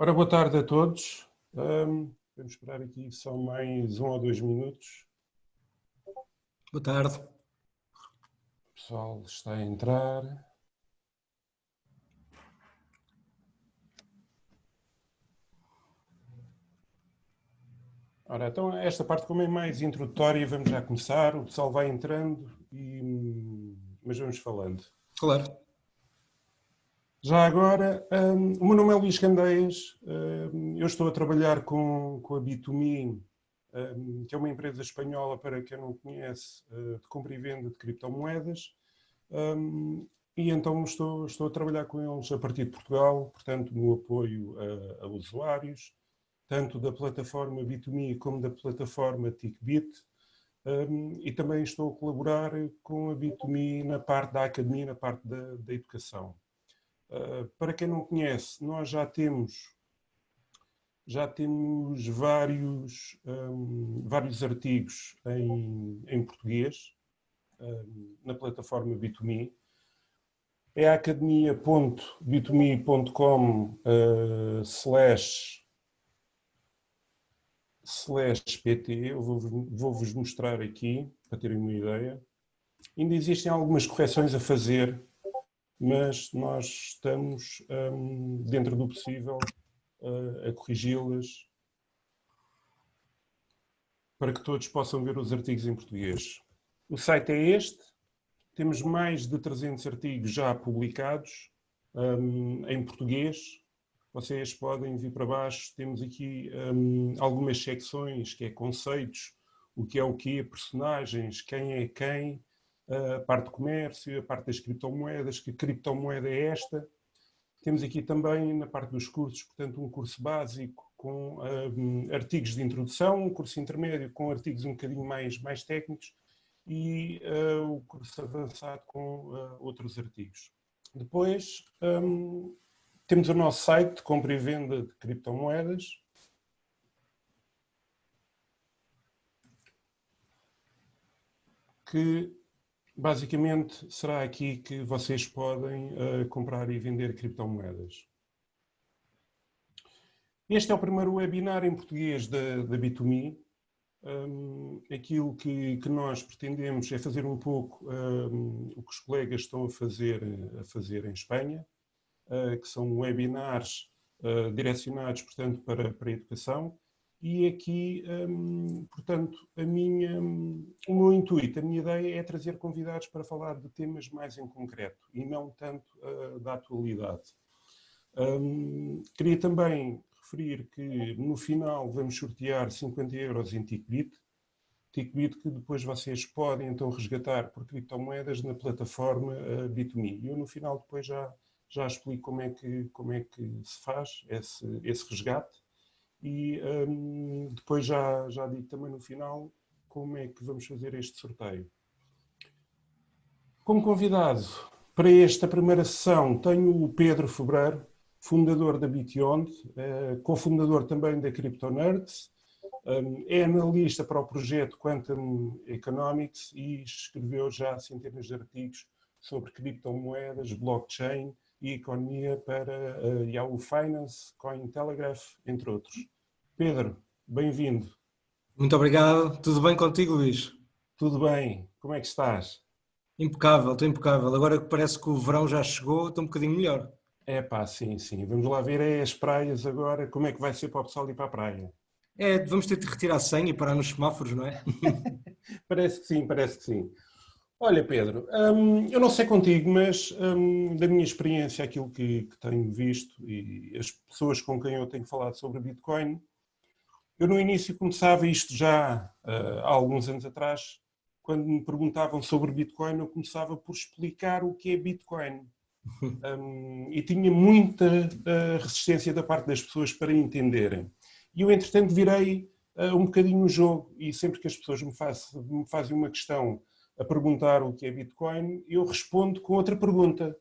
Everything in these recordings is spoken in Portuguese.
Ora, boa tarde a todos. Vamos esperar aqui só mais 1 ou 2 minutos. Boa tarde. O pessoal está a entrar. Ora, então esta parte, como é mais introdutória, vamos já começar. O pessoal vai entrando, mas vamos falando. Claro. Já agora, o meu nome é Luís Candeias. Eu estou a trabalhar com a Bit2Me, que é uma empresa espanhola, para quem não conhece, de compra e venda de criptomoedas. E então estou a trabalhar com eles a partir de Portugal, portanto, no apoio a usuários, tanto da plataforma Bit2Me como da plataforma TickBit. E também estou a colaborar com a Bit2Me na parte da academia, na parte da educação. Para quem não conhece, nós já temos vários artigos em português na plataforma Bit2Me. É a academia.bit2me.com/pt. Eu vou-vos mostrar aqui, para terem uma ideia. Ainda existem algumas correções a fazer, mas nós estamos, dentro do possível, a corrigi-las para que todos possam ver os artigos em português. O site é este. Temos mais de 300 artigos já publicados em português. Vocês podem vir para baixo. Temos aqui algumas secções, que é conceitos, o que é personagens, quem é quem, a parte de comércio, a parte das criptomoedas, que criptomoeda é esta. Temos aqui também, na parte dos cursos, portanto, um curso básico com artigos de introdução, um curso intermédio com artigos um bocadinho mais técnicos e o curso avançado com outros artigos. Depois, temos o nosso site de compra e venda de criptomoedas. Que basicamente será aqui que vocês podem comprar e vender criptomoedas. Este é o primeiro webinar em português da Bit2Me. Aquilo que nós pretendemos é fazer um pouco o que os colegas estão a fazer em Espanha, que são webinars direcionados, portanto, para a educação. E aqui, portanto, o meu intuito, a minha ideia é trazer convidados para falar de temas mais em concreto e não tanto da atualidade. Queria também referir que no final vamos sortear 50 euros em TickBit. TickBit que depois vocês podem então resgatar por criptomoedas na plataforma Bit2Me. E eu no final depois já explico como é que se faz esse resgate. E depois já digo também no final como é que vamos fazer este sorteio. Como convidado para esta primeira sessão tenho o Pedro Febreiro, fundador da Bityond, cofundador também da CryptoNerds, é analista para o projeto Quantum Economics e escreveu já centenas de artigos sobre criptomoedas, blockchain e economia para Yahoo Finance, Cointelegraph, entre outros. Pedro, bem-vindo. Muito obrigado. Tudo bem contigo, Luís? Tudo bem? Como é que estás? Impecável, estou impecável. Agora que parece que o verão já chegou, estou um bocadinho melhor. É pá, sim. Vamos lá ver as praias agora. Como é que vai ser para o pessoal ir para a praia? Vamos ter de retirar a senha e parar nos semáforos, não é? Parece que sim, parece que sim. Olha, Pedro, eu não sei contigo, mas da minha experiência, aquilo que tenho visto e as pessoas com quem eu tenho falado sobre Bitcoin, eu no início começava isto já há alguns anos atrás, quando me perguntavam sobre Bitcoin, eu começava por explicar o que é Bitcoin. E tinha muita resistência da parte das pessoas para entenderem. E eu, entretanto, virei um bocadinho o jogo e sempre que as pessoas me fazem uma questão a perguntar o que é Bitcoin, eu respondo com outra pergunta.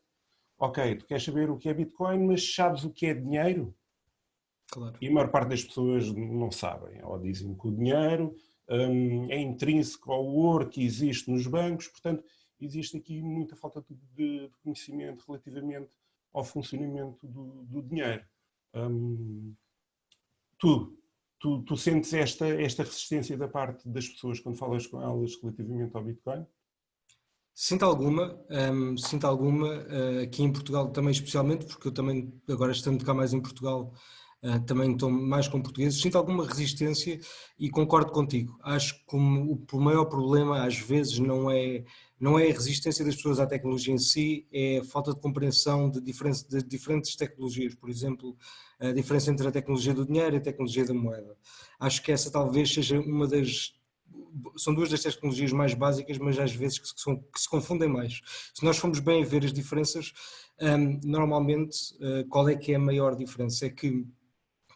Ok, tu queres saber o que é Bitcoin, mas sabes o que é dinheiro? Claro. E a maior parte das pessoas não sabem. Ou dizem que o dinheiro é intrínseco ao ouro que existe nos bancos, portanto, existe aqui muita falta de conhecimento relativamente ao funcionamento do dinheiro. Tu sentes esta resistência da parte das pessoas quando falas com elas relativamente ao Bitcoin? Sinto alguma, aqui em Portugal também especialmente, porque eu também, agora estando cá mais em Portugal, também estou mais com portugueses, sinto alguma resistência e concordo contigo. Acho que o maior problema às vezes não é a resistência das pessoas à tecnologia em si, é a falta de compreensão de diferentes tecnologias, por exemplo, a diferença entre a tecnologia do dinheiro e a tecnologia da moeda. Acho que essa talvez seja são duas das tecnologias mais básicas, mas às vezes que se confundem mais. Se nós formos bem a ver as diferenças, normalmente qual é que é a maior diferença? É que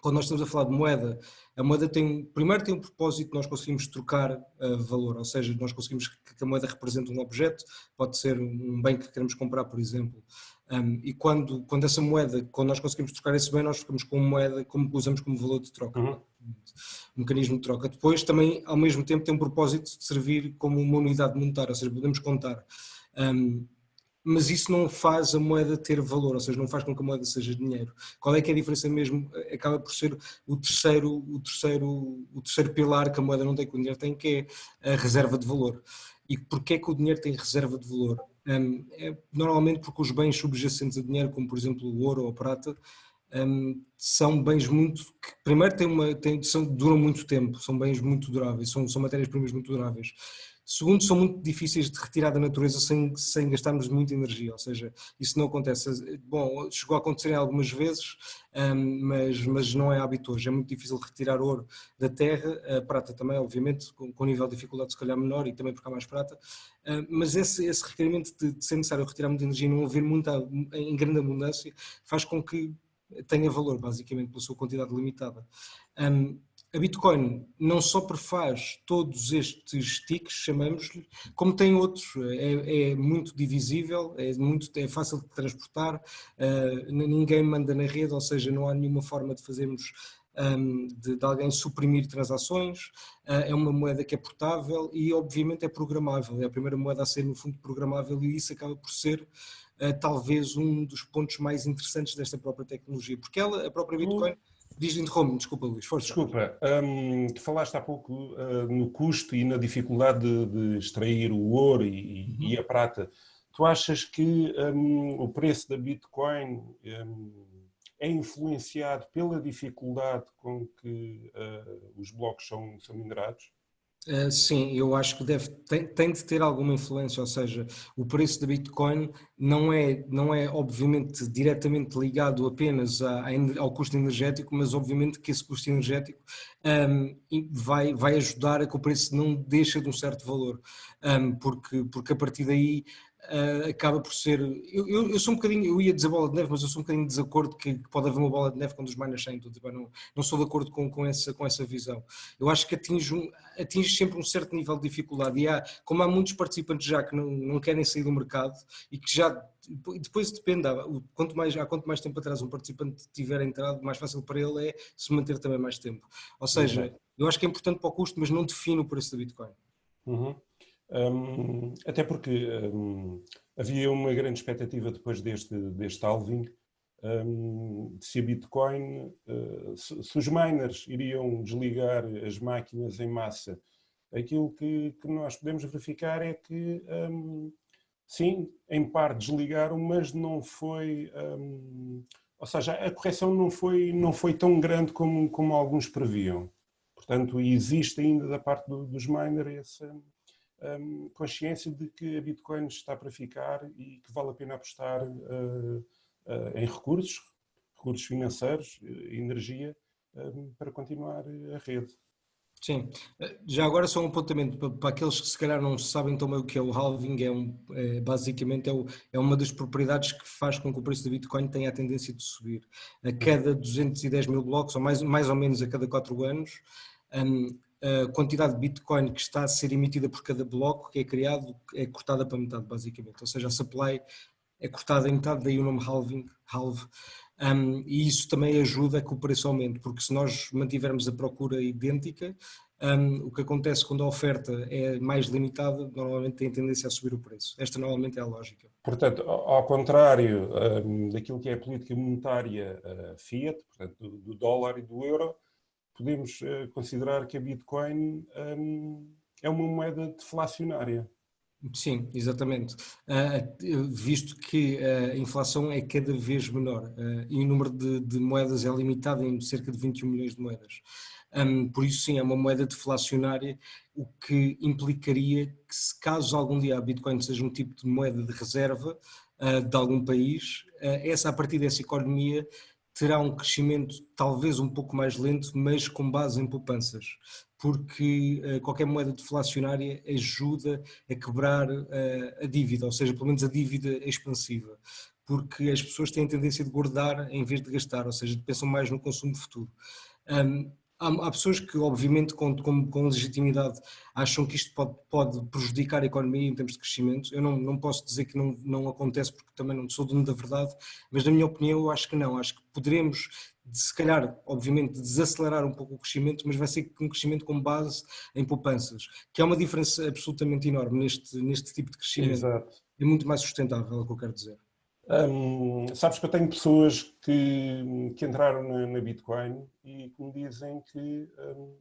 quando nós estamos a falar de moeda, a moeda primeiro tem um propósito, nós conseguimos trocar valor, ou seja, nós conseguimos que a moeda represente um objeto, pode ser um bem que queremos comprar, por exemplo, e quando essa moeda, quando nós conseguimos trocar esse bem, nós ficamos com moeda, como usamos como valor de troca, um mecanismo de troca. Depois também, ao mesmo tempo, tem um propósito de servir como uma unidade monetária, ou seja, podemos contar. Mas isso não faz a moeda ter valor, ou seja, não faz com que a moeda seja dinheiro. Qual é que é a diferença mesmo? Acaba por ser o terceiro pilar que a moeda não tem, que o dinheiro tem, que é a reserva de valor. E porquê é que o dinheiro tem reserva de valor? Normalmente porque os bens subjacentes a dinheiro, como por exemplo o ouro ou a prata, são bens que primeiro duram muito tempo, são bens muito duráveis, são matérias-primas muito duráveis. Segundo, são muito difíceis de retirar da natureza sem gastarmos muita energia, ou seja, isso não acontece. Bom, chegou a acontecer algumas vezes, mas não é hábito hoje. É muito difícil retirar ouro da terra, a prata também, obviamente, com nível de dificuldade se calhar menor e também porque há mais prata, mas esse requerimento de ser necessário retirar muita energia e não haver muita em grande abundância faz com que tenha valor, basicamente, pela sua quantidade limitada. A Bitcoin não só prefaz todos estes ticks, chamamos-lhe, como tem outros, é muito divisível, é fácil de transportar, ninguém manda na rede, ou seja, não há nenhuma forma de fazermos, de alguém suprimir transações, é uma moeda que é portável e obviamente é programável, é a primeira moeda a ser no fundo programável e isso acaba por ser talvez um dos pontos mais interessantes desta própria tecnologia, porque a própria Bitcoin... Interrompe-me, desculpa Luís, força. Desculpa, tu falaste há pouco no custo e na dificuldade de extrair o ouro e a prata. Tu achas que o preço da Bitcoin é influenciado pela dificuldade com que os blocos são minerados? Sim, eu acho que tem de ter alguma influência, ou seja, o preço da Bitcoin não é obviamente diretamente ligado apenas ao custo energético, mas obviamente que esse custo energético vai ajudar a que o preço não deixe de um certo valor, porque a partir daí acaba por ser... Eu sou um bocadinho, eu ia dizer bola de neve, mas eu sou um bocadinho de desacordo que pode haver uma bola de neve quando os miners saem, não sou de acordo com essa visão. Eu acho que atinge sempre um certo nível de dificuldade e como há muitos participantes já que não querem sair do mercado e que já, depois depende, quanto mais tempo atrás um participante tiver entrado, mais fácil para ele é se manter também mais tempo. Ou seja, eu acho que é importante para o custo, mas não define o preço da Bitcoin. Até porque havia uma grande expectativa depois deste halving, se a Bitcoin, se os miners iriam desligar as máquinas em massa. Aquilo que nós podemos verificar é que, sim, em parte desligaram, mas não foi... ou seja, a correção não foi tão grande como alguns previam. Portanto, existe ainda da parte dos miners essa consciência de que a Bitcoin está para ficar e que vale a pena apostar em recursos financeiros, energia, para continuar a rede. Sim, já agora só um apontamento para aqueles que se calhar não sabem também o que é o halving, basicamente é uma das propriedades que faz com que o preço da Bitcoin tenha a tendência de subir. A cada 210 mil blocos, ou mais ou menos a cada 4 anos, a quantidade de Bitcoin que está a ser emitida por cada bloco que é criado é cortada para metade, basicamente. Ou seja, a supply é cortada em metade, daí o nome halve. E isso também ajuda a que o preço aumente, porque se nós mantivermos a procura idêntica, o que acontece quando a oferta é mais limitada, normalmente tem tendência a subir o preço. Esta normalmente é a lógica. Portanto, ao contrário daquilo que é a política monetária fiat, portanto, do dólar e do euro, podemos considerar que a Bitcoin é uma moeda deflacionária. Sim, exatamente. Visto que a inflação é cada vez menor e o número de moedas é limitado em cerca de 21 milhões de moedas. Por isso, sim, é uma moeda deflacionária, o que implicaria que, se caso algum dia a Bitcoin seja um tipo de moeda de reserva de algum país, a partir dessa economia terá um crescimento talvez um pouco mais lento, mas com base em poupanças, porque qualquer moeda deflacionária ajuda a quebrar a dívida, ou seja, pelo menos a dívida expansiva, porque as pessoas têm a tendência de guardar em vez de gastar, ou seja, pensam mais no consumo futuro. Há pessoas que, obviamente, com legitimidade, acham que isto pode prejudicar a economia em termos de crescimento. Eu não posso dizer que não acontece, porque também não sou dono da verdade, mas, na minha opinião, eu acho que não. Acho que poderemos, se calhar, obviamente, desacelerar um pouco o crescimento, mas vai ser um crescimento com base em poupanças, que é uma diferença absolutamente enorme neste tipo de crescimento. Exato. É muito mais sustentável, é o que eu quero dizer. Sabes que eu tenho pessoas que entraram na Bitcoin e que me dizem que,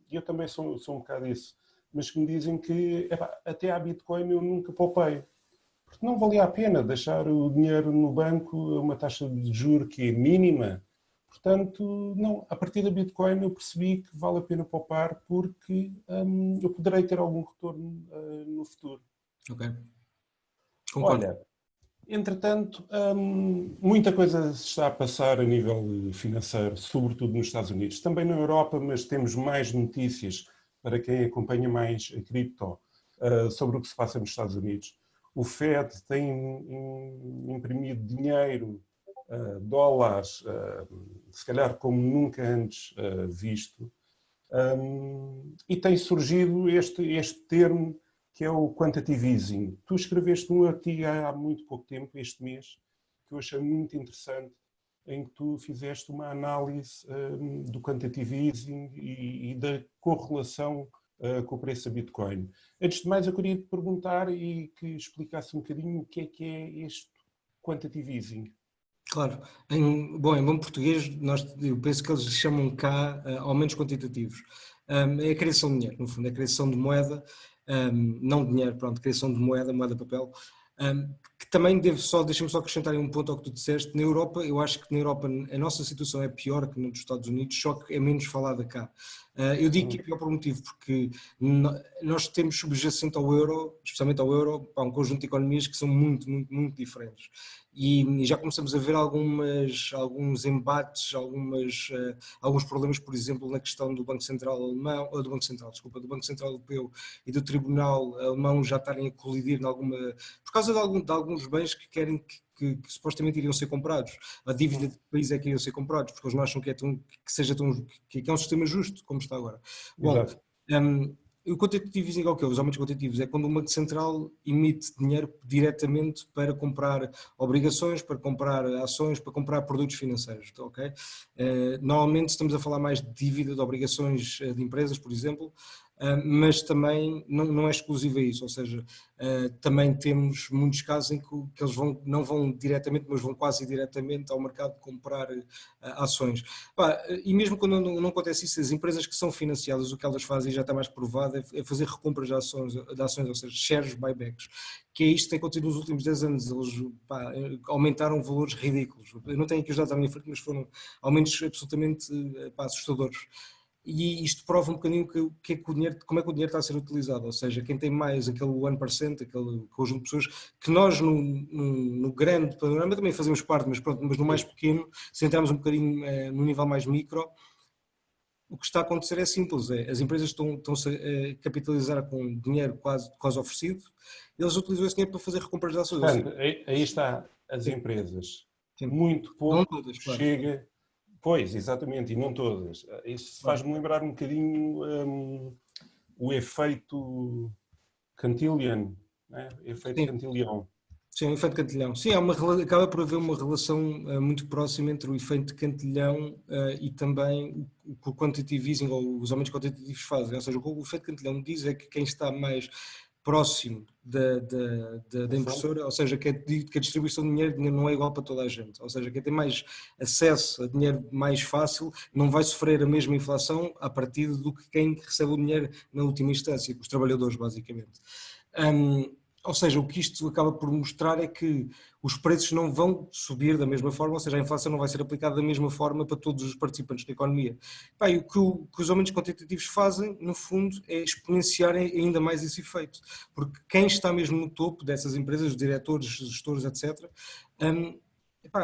e eu também sou um bocado isso, mas que me dizem que até à Bitcoin eu nunca poupei, porque não valia a pena deixar o dinheiro no banco a uma taxa de juros que é mínima. Portanto, não, a partir da Bitcoin eu percebi que vale a pena poupar porque eu poderei ter algum retorno no futuro. Ok, concordo. Olha, entretanto, muita coisa se está a passar a nível financeiro, sobretudo nos Estados Unidos. Também na Europa, mas temos mais notícias para quem acompanha mais a cripto sobre o que se passa nos Estados Unidos. O Fed tem imprimido dinheiro, dólares, se calhar como nunca antes visto, e tem surgido este termo que é o quantitative easing. Tu escreveste um artigo há muito pouco tempo, este mês, que eu achei muito interessante, em que tu fizeste uma análise do quantitative easing e da correlação com o preço da Bitcoin. Antes de mais, eu queria te perguntar e que explicasse um bocadinho o que é este quantitative easing. Claro. Em bom português, eu penso que eles chamam cá aumentos quantitativos. É a criação de dinheiro, no fundo, é a criação de moeda, não dinheiro, pronto, criação de moeda papel, que também deixa-me só acrescentar um ponto ao que tu disseste. Na Europa, eu acho que na Europa a nossa situação é pior que nos Estados Unidos, só que é menos falada cá. Eu digo que é pior por um motivo, porque nós temos subjacente ao euro, especialmente ao euro, um conjunto de economias que são muito, muito, muito diferentes. E já começamos a ver alguns embates, alguns problemas, por exemplo, na questão do Banco Central alemão, do Banco Central, desculpa, do Banco Central Europeu e do Tribunal alemão já estarem a colidir por causa de alguns bens que querem que supostamente iriam ser comprados. A dívida do país é que iriam ser comprados, porque eles não acham que é um sistema justo, como está agora. Bom, Exato. o quantitative easing é o quê? Os aumentos quantitativos é quando o Banco Central emite dinheiro diretamente para comprar obrigações, para comprar ações, para comprar produtos financeiros, ok? Normalmente estamos a falar mais de dívida, de obrigações de empresas, por exemplo, mas também não é exclusivo a isso, ou seja, também temos muitos casos em que eles não vão diretamente, mas vão quase diretamente ao mercado comprar ações. E mesmo quando não acontece isso, as empresas que são financiadas, o que elas fazem, já está mais provado, é fazer recompras de ações, ou seja, shares buybacks, que é isto que tem acontecido nos últimos 10 anos. Eles aumentaram valores ridículos. Eu não tenho aqui os dados à minha frente, mas foram aumentos absolutamente assustadores. E isto prova um bocadinho como é que o dinheiro está a ser utilizado, ou seja, quem tem mais aquele 1%, aquele conjunto de pessoas, que nós no grande panorama também fazemos parte, mas pronto, mas no mais pequeno, se entrarmos um bocadinho no nível mais micro, o que está a acontecer é simples, as empresas estão-se a capitalizar com dinheiro quase oferecido, eles utilizam esse dinheiro para fazer recompras de ações, ou seja, Portanto, aí está as sim, empresas. sim. Muito Não pouco todas, claro. chega. Pois, exatamente, e não todas. Isso Claro. faz-me lembrar um bocadinho o efeito Cantillon, né? Efeito Sim. Cantillon. Sim, o efeito cantilhão. Sim, acaba por haver uma relação muito próxima entre o efeito cantilhão e também o que o quantitative easing ou os aumentos quantitativos fazem. Ou seja, o que o efeito cantilhão diz é que quem está mais próximo da impressora, ou seja, que a distribuição de dinheiro não é igual para toda a gente. Ou seja, quem tem mais acesso a dinheiro mais fácil não vai sofrer a mesma inflação a partir do que quem recebe o dinheiro na última instância, os trabalhadores, basicamente. Ou seja, o que isto acaba por mostrar é que os preços não vão subir da mesma forma, ou seja, a inflação não vai ser aplicada da mesma forma para todos os participantes da economia. E o que os aumentos quantitativos fazem, no fundo, é exponenciar ainda mais esse efeito, porque quem está mesmo no topo dessas empresas, os diretores, gestores, etc.,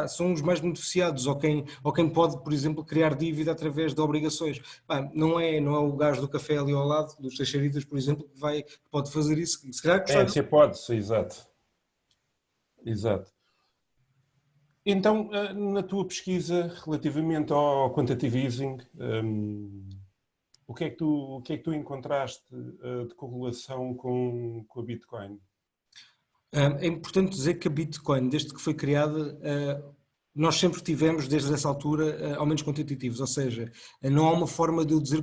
são os mais beneficiados, ou quem pode, por exemplo, criar dívida através de obrigações. Não é o gajo do café ali ao lado, dos Teixeiritas, por exemplo, que pode fazer isso. Se calhar gostava. Essa hipótese, exato. Exato. Então, na tua pesquisa relativamente ao quantitative easing, o que é que tu encontraste de correlação com a Bitcoin? É importante dizer que a Bitcoin, desde que foi criada, nós sempre tivemos, desde essa altura, aumentos quantitativos, ou seja, não há uma forma de eu dizer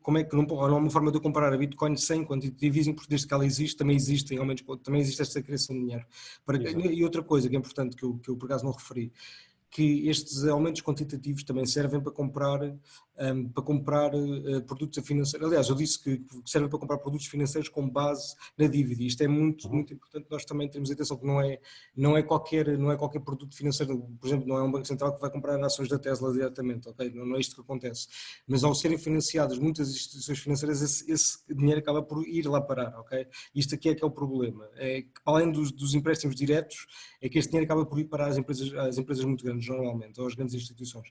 como é que não há uma forma de eu comparar a Bitcoin sem quantitative easing, porque desde que ela existe, também existem aumentos, também existe esta criação de dinheiro. E outra coisa que é importante, que eu por acaso não referi, que estes aumentos quantitativos também servem para comprar produtos financeiros. Aliás, eu disse que servem para comprar produtos financeiros com base na dívida. E isto é muito importante. Nós também temos atenção que não é qualquer produto financeiro. Por exemplo, não é um banco central que vai comprar ações da Tesla diretamente, ok? Não é isto que acontece. Mas ao serem financiadas muitas instituições financeiras, esse dinheiro acaba por ir lá parar, ok? Isto aqui é que é o problema. É que, além dos empréstimos diretos, é que este dinheiro acaba por ir para as empresas muito grandes, normalmente, ou as grandes instituições.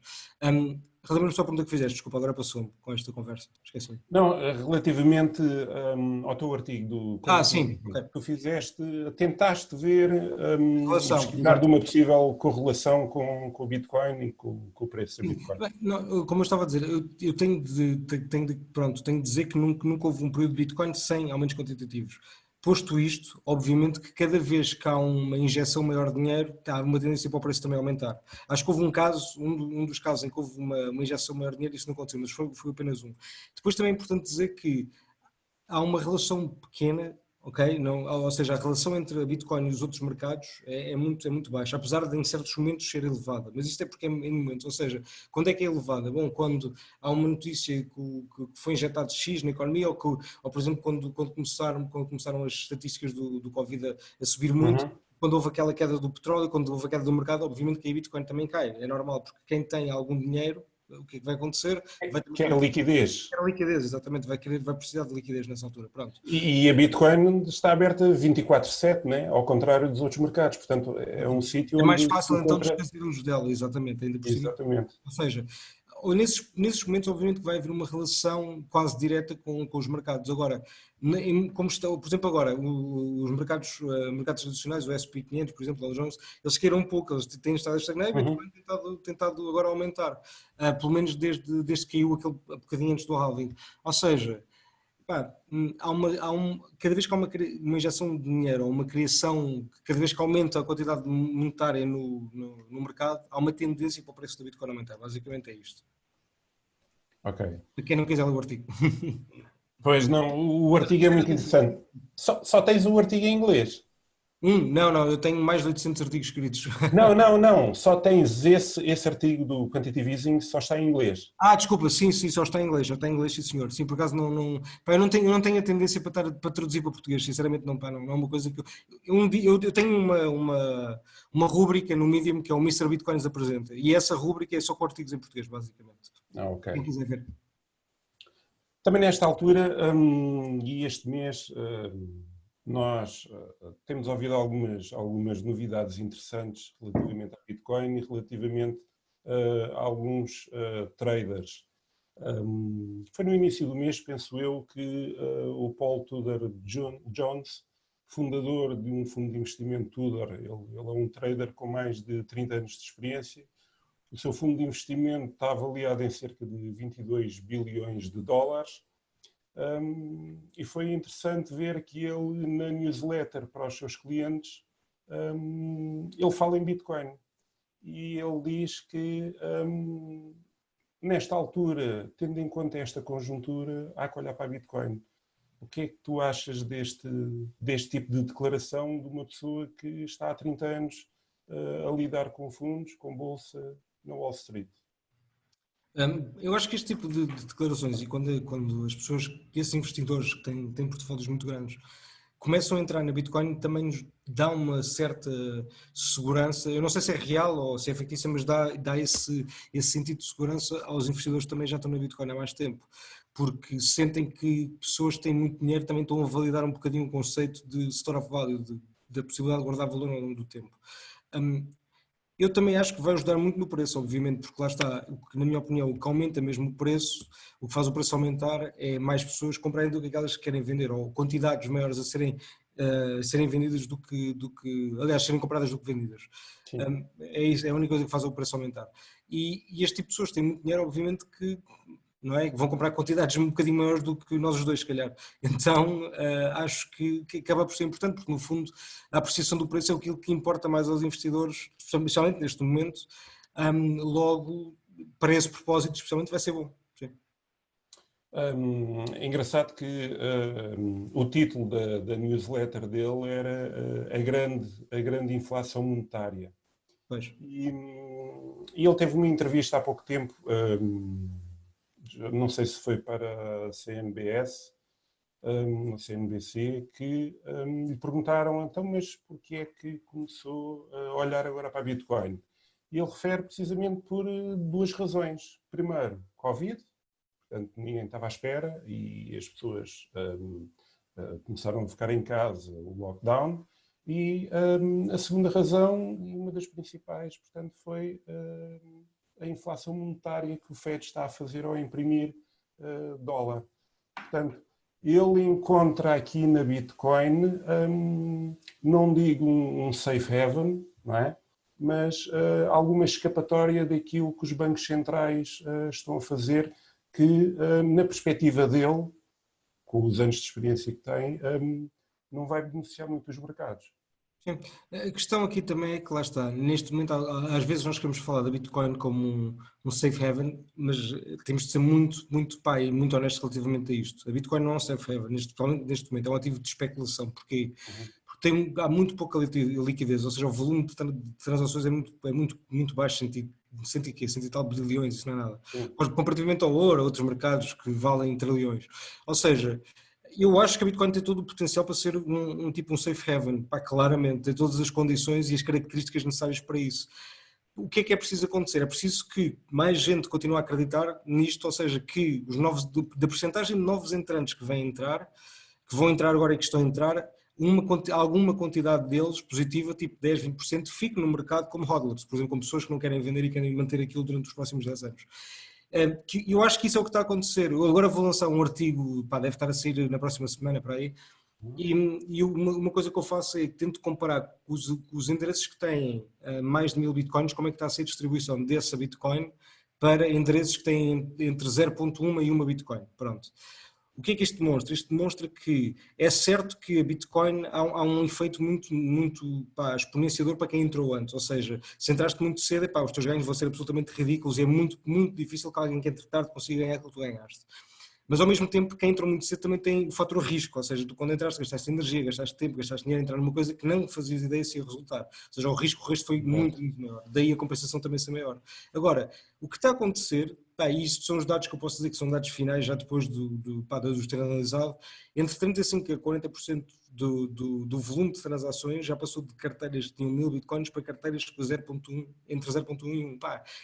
Relembra-me só a pergunta que fizeste, desculpa, agora passou-me com esta conversa, esqueci-me. Não, relativamente ao teu artigo do Sim, Quantitative, ok. tu tentaste ver e Relação, pesquisar de exato. uma possível correlação com o Bitcoin e com o preço da Bitcoin. Bem, não, como eu estava a dizer, eu tenho de dizer que nunca houve um período de Bitcoin sem aumentos quantitativos. Posto isto, obviamente que cada vez que há uma injeção maior de dinheiro, há uma tendência para o preço também aumentar. Acho que houve um dos casos em que houve uma injeção maior de dinheiro, isso não aconteceu, mas foi apenas um. Depois também é importante dizer que há uma relação pequena, ok? Não, ou seja, a relação entre a Bitcoin e os outros mercados é muito baixa, apesar de em certos momentos ser elevada. Mas isto é porque é em momentos, ou seja, quando é que é elevada? Bom, quando há uma notícia que foi injetado X na economia, ou por exemplo, quando começaram as estatísticas do Covid a subir muito, quando houve aquela queda do petróleo, quando houve a queda do mercado, obviamente que a Bitcoin também cai. É normal, porque quem tem algum dinheiro, o que é que vai acontecer? Que era liquidez. Quer liquidez, exatamente, vai precisar de liquidez nessa altura, pronto. E a Bitcoin está aberta 24/7, né? Ao contrário dos outros mercados. Portanto, é um sítio É mais onde se fácil então encontra... desfazer-nos dela, exatamente, ainda por cima. Exatamente. Ou seja, nesses momentos, obviamente, que vai haver uma relação quase direta com os mercados. Agora, como estão, por exemplo, agora, os mercados tradicionais, o SP 500, por exemplo, o Dow Jones, eles queiram um pouco, eles têm estado a estagnar e Bitcoin tentado agora aumentar, pelo menos desde que caiu aquele bocadinho antes do halving. Ou seja, cada vez que há uma injeção de dinheiro ou uma criação, cada vez que aumenta a quantidade monetária no mercado, há uma tendência para o preço do Bitcoin aumentar. Basicamente é isto. Ok. Para quem não quiser ler o artigo. Pois não, o artigo é muito interessante. Só tens o artigo em inglês? Não, eu tenho mais de 800 artigos escritos. Não. Só tens esse artigo do Quantitative Easing, só está em inglês. Desculpa, sim, só está em inglês, sim senhor. Sim, por acaso eu não tenho a tendência para traduzir para português, sinceramente não é uma coisa que eu tenho uma rúbrica no Medium que é o Mr. Bitcoins apresenta, e essa rúbrica é só com artigos em português, basicamente. Ok. Quem quiser ver. Também nesta altura, e este mês, nós temos ouvido algumas novidades interessantes relativamente ao Bitcoin e relativamente a alguns traders. Foi no início do mês, penso eu, que o Paul Tudor Jones, fundador de um fundo de investimento Tudor, ele é um trader com mais de 30 anos de experiência. O seu fundo de investimento está avaliado em cerca de 22 bilhões de dólares. E foi interessante ver que ele, na newsletter para os seus clientes, ele fala em Bitcoin e ele diz que nesta altura, tendo em conta esta conjuntura, há que olhar para a Bitcoin. O que é que tu achas deste tipo de declaração de uma pessoa que está há 30 anos a lidar com fundos, com bolsa, na Wall Street? Eu acho que este tipo de declarações e quando as pessoas, esses investidores que têm portfólios muito grandes, começam a entrar na Bitcoin, também nos dá uma certa segurança. Eu não sei se é real ou se é fictícia, mas dá esse sentido de segurança aos investidores que também já estão na Bitcoin há mais tempo, porque sentem que pessoas que têm muito dinheiro também estão a validar um bocadinho o conceito de store of value, da possibilidade de guardar valor ao longo do tempo. Eu também acho que vai ajudar muito no preço, obviamente, porque lá está, na minha opinião, o que aumenta mesmo o preço, o que faz o preço aumentar é mais pessoas comprarem do que aquelas que querem vender, ou quantidades maiores a serem vendidas do que, aliás, serem compradas do que vendidas. É isso, é a única coisa que faz o preço aumentar. E este tipo de pessoas têm muito dinheiro, obviamente, que não é? Vão comprar quantidades um bocadinho maiores do que nós os dois, se calhar. Então, acho que acaba por ser importante, porque no fundo a apreciação do preço é aquilo que importa mais aos investidores, especialmente neste momento. Logo, para esse propósito, especialmente, vai ser bom. Sim. É engraçado que o título da newsletter dele era a grande inflação monetária. Pois. E ele teve uma entrevista há pouco tempo, não sei se foi para a CNBS, a CNBC, que lhe perguntaram, então, mas porquê é que começou a olhar agora para a Bitcoin? E ele refere precisamente por duas razões. Primeiro, Covid, portanto, ninguém estava à espera e as pessoas começaram a ficar em casa, o lockdown. E a segunda razão, e uma das principais, portanto, foi a inflação monetária que o Fed está a fazer ao imprimir dólar. Portanto, ele encontra aqui na Bitcoin, não digo um safe haven, não é? Mas alguma escapatória daquilo que os bancos centrais estão a fazer, que na perspectiva dele, com os anos de experiência que tem, não vai beneficiar muito os mercados. Sim. A questão aqui também é que lá está, neste momento, às vezes nós queremos falar da Bitcoin como um safe haven, mas temos de ser muito, muito pai, muito honestos relativamente a isto. A Bitcoin não é um safe haven, principalmente neste momento, é um ativo de especulação. Porquê? Porque há muito pouca liquidez, ou seja, o volume de transações é muito baixo, 100 e tal bilhões, isso não é nada. Comparativamente ao ouro, a outros mercados que valem trilhões. Ou seja, eu acho que a Bitcoin tem todo o potencial para ser um safe haven, pá, claramente, tem todas as condições e as características necessárias para isso. O que é preciso acontecer? É preciso que mais gente continue a acreditar nisto, ou seja, que da percentagem de novos entrantes que vão entrar agora e que estão a entrar, alguma quantidade deles, positiva, tipo 10, 20%, fique no mercado como hodlers, por exemplo, como pessoas que não querem vender e querem manter aquilo durante os próximos 10 anos. Eu acho que isso é o que está a acontecer. Eu agora vou lançar um artigo, pá, deve estar a sair na próxima semana para aí, e uma coisa que eu faço é que tento comparar os endereços que têm mais de 1000 bitcoins, como é que está a ser a distribuição dessa bitcoin para endereços que têm entre 0.1 e 1 bitcoin. Pronto. O que é que isto demonstra? Isto demonstra que é certo que a Bitcoin há um efeito muito exponenciador para quem entrou antes, ou seja, se entraste muito cedo, os teus ganhos vão ser absolutamente ridículos e é muito, muito difícil que alguém que entre tarde consiga ganhar aquilo que tu ganhaste. Mas ao mesmo tempo, quem entrou muito cedo também tem o fator risco, ou seja, tu quando entraste gastaste energia, gastaste tempo, gastaste dinheiro a entrar numa coisa que não fazias ideia se ia resultar. Ou seja, o risco foi muito, muito maior. Daí a compensação também ser maior. Agora, o que está a acontecer, e isto são os dados que eu posso dizer que são dados finais já depois do ter analisado, entre 35% a 40% do volume de transações já passou de carteiras que tinham 1000 bitcoins para carteiras de 0.1, entre 0.1 e 1.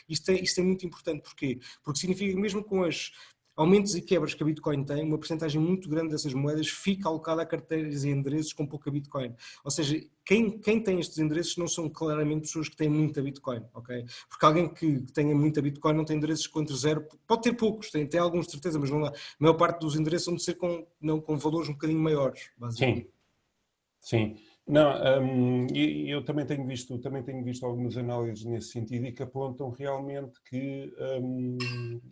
Isto é muito importante. Porquê? Porque significa que mesmo com as aumentos e quebras que a Bitcoin tem, uma porcentagem muito grande dessas moedas fica alocada a carteiras e endereços com pouca Bitcoin. Ou seja, quem tem estes endereços não são claramente pessoas que têm muita Bitcoin, ok? Porque alguém que tenha muita Bitcoin não tem endereços com entre zero, pode ter poucos, tem alguns de certeza, mas não há. A maior parte dos endereços são de ser com valores um bocadinho maiores, basicamente. Sim. Não, eu também tenho visto algumas análises nesse sentido e que apontam realmente que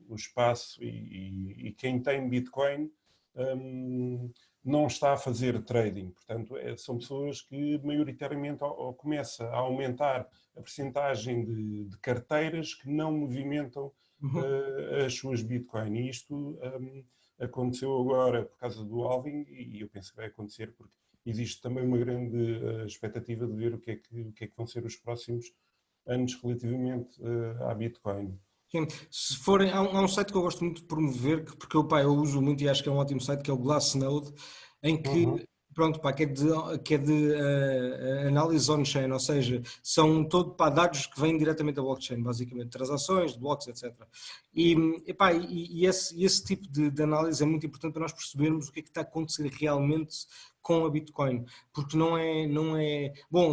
o espaço e quem tem Bitcoin não está a fazer trading. Portanto, são pessoas que maioritariamente começa a aumentar a percentagem de carteiras que não movimentam as suas Bitcoin. E isto aconteceu agora por causa do halving e eu penso que vai acontecer porque existe também uma grande expectativa de ver o que é que vão ser os próximos anos relativamente à Bitcoin. Sim. Se forem, há um site que eu gosto muito de promover, porque eu uso muito e acho que é um ótimo site, que é o Glassnode, em que, pronto, pá, que é de análise on-chain, ou seja, são dados que vêm diretamente da blockchain, basicamente, transações, de blocos, etc. E esse tipo de análise é muito importante para nós percebermos o que é que está a acontecer realmente com a Bitcoin, porque não é bom,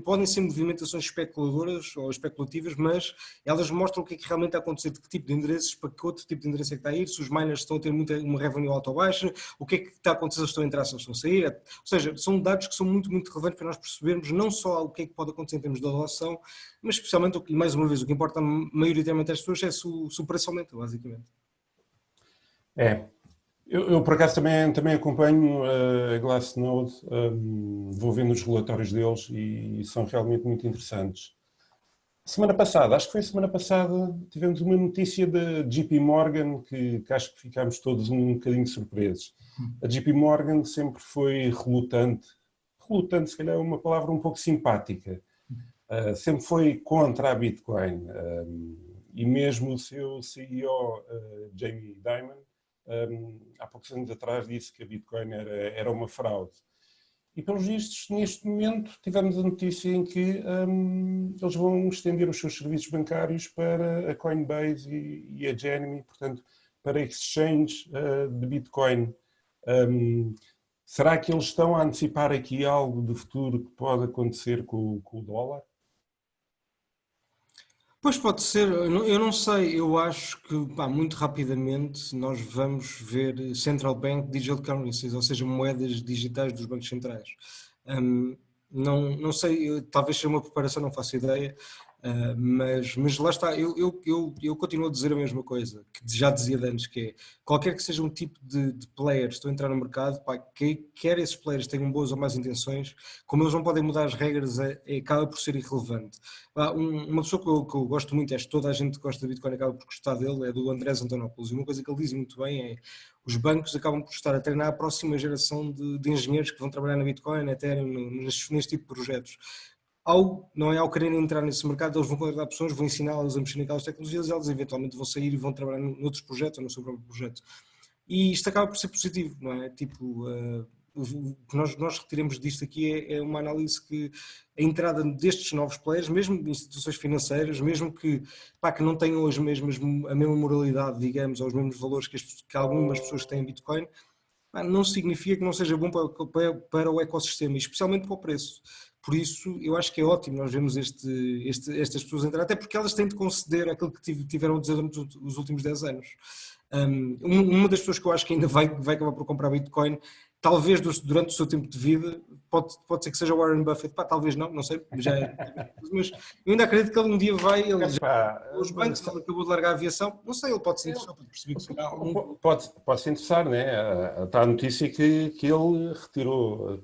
podem ser movimentações especuladoras ou especulativas, mas elas mostram o que é que realmente está a acontecer, de que tipo de endereços, para que outro tipo de endereço é que está a ir, se os miners estão a ter uma revenue alta ou baixa, o que é que está a acontecer, se estão a entrar, se estão a sair, ou seja, são dados que são muito, muito relevantes para nós percebermos não só o que é que pode acontecer em termos de adoção, mas especialmente, mais uma vez, o que importa maioritariamente às pessoas é se o preço aumenta, basicamente. Eu por acaso também acompanho a Glassnode, vou vendo os relatórios deles e são realmente muito interessantes. Semana passada, acho que foi semana passada, tivemos uma notícia da JP Morgan que acho que ficámos todos um bocadinho surpresos. A JP Morgan sempre foi relutante se calhar é uma palavra um pouco simpática, sempre foi contra a Bitcoin e mesmo o seu CEO, Jamie Dimon, há poucos anos atrás disse que a Bitcoin era uma fraude. E pelos vistos, neste momento, tivemos a notícia em que eles vão estender os seus serviços bancários para a Coinbase e a Gemini, portanto, para exchange de Bitcoin. Será que eles estão a antecipar aqui algo de futuro que pode acontecer com o dólar? Pois pode ser, eu não sei, eu acho que muito rapidamente nós vamos ver Central Bank Digital Currencies, ou seja, moedas digitais dos bancos centrais. Não sei, talvez seja uma preparação, não faço ideia, mas lá está, eu continuo a dizer a mesma coisa, que já dizia de antes, que é, qualquer que seja um tipo de players que estão a entrar no mercado, quer esses players tenham boas ou más intenções, como eles não podem mudar as regras, acaba por ser irrelevante. Uma pessoa que eu gosto muito, acho que toda a gente que gosta de Bitcoin acaba por gostar dele, é do Andrés Antonopoulos, e uma coisa que ele diz muito bem é os bancos acabam por estar a treinar a próxima geração de engenheiros que vão trabalhar na Bitcoin, na Ethereum, neste tipo de projetos. Ao quererem entrar nesse mercado, eles vão contratar pessoas, vão ensiná-las a mexer naquelas tecnologias e elas eventualmente vão sair e vão trabalhar noutros projetos ou no seu próprio projeto. E isto acaba por ser positivo, não é? Tipo, o que nós retiramos disto aqui é uma análise que a entrada destes novos players, mesmo de instituições financeiras, mesmo que não tenham a mesma moralidade, digamos, ou os mesmos valores que algumas pessoas que têm Bitcoin, não significa que não seja bom para o ecossistema, e especialmente para o preço. Por isso, eu acho que é ótimo nós vemos estas pessoas entrar, até porque elas têm de conceder aquilo que tiveram a dizer durante os últimos 10 anos. Uma das pessoas que eu acho que ainda vai acabar por comprar Bitcoin, talvez durante o seu tempo de vida, pode ser que seja o Warren Buffett, talvez não sei, mas eu ainda acredito que ele um dia os bancos, ele acabou de largar a aviação, não sei, ele pode se interessar, pode perceber que será pode se interessar, né? Está a notícia que ele retirou,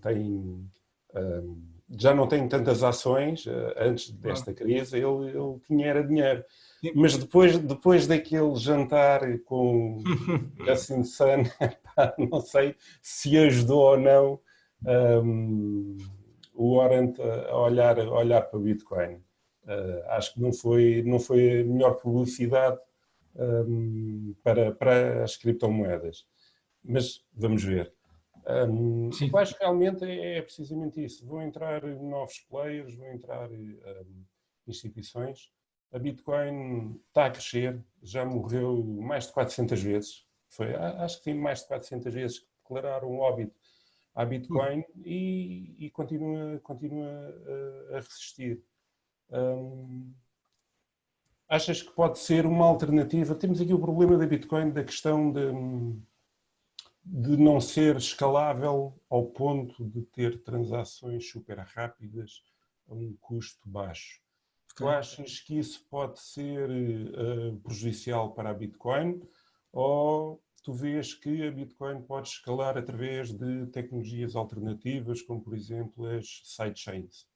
já não tem tantas ações, antes desta crise ele tinha dinheiro. Mas depois daquele jantar com Justin Sun, não sei se ajudou ou não o Warren a olhar para o Bitcoin. Acho que não foi a melhor publicidade para as criptomoedas. Mas vamos ver. Eu acho que realmente é precisamente isso. Vão entrar novos players, vão entrar instituições. A Bitcoin está a crescer, já morreu mais de 400 vezes. Acho que tem mais de 400 vezes que declararam um óbito à Bitcoin e continua a resistir. Achas que pode ser uma alternativa? Temos aqui o problema da Bitcoin, da questão de não ser escalável ao ponto de ter transações super rápidas a um custo baixo. Tu achas que isso pode ser prejudicial para a Bitcoin ou tu vês que a Bitcoin pode escalar através de tecnologias alternativas, como por exemplo as sidechains?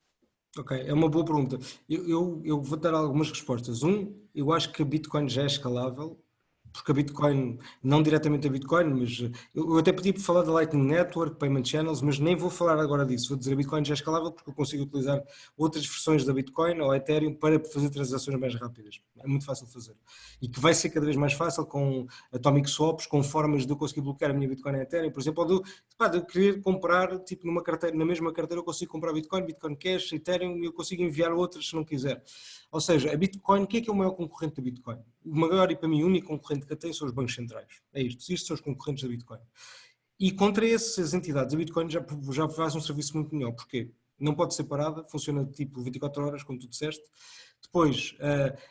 Ok, é uma boa pergunta. Eu vou dar algumas respostas. Eu acho que a Bitcoin já é escalável, porque a Bitcoin, não diretamente a Bitcoin, mas eu até pedi para falar da Lightning Network, Payment Channels, mas nem vou falar agora disso. Vou dizer a Bitcoin já é escalável porque eu consigo utilizar outras versões da Bitcoin ou Ethereum para fazer transações mais rápidas. É muito fácil de fazer. E que vai ser cada vez mais fácil com Atomic Swaps, com formas de eu conseguir bloquear a minha Bitcoin em Ethereum, por exemplo, ou de eu querer comprar, tipo numa carteira, na mesma carteira eu consigo comprar Bitcoin, Bitcoin Cash, Ethereum e eu consigo enviar outras se não quiser. Ou seja, a Bitcoin, quem é o maior concorrente da Bitcoin? O maior e para mim o único concorrente que tem são os bancos centrais. É isto, estes são os concorrentes da Bitcoin. E contra essas entidades, a Bitcoin já faz um serviço muito melhor. Porquê? Não pode ser parada, funciona tipo 24 horas, como tu disseste. Depois,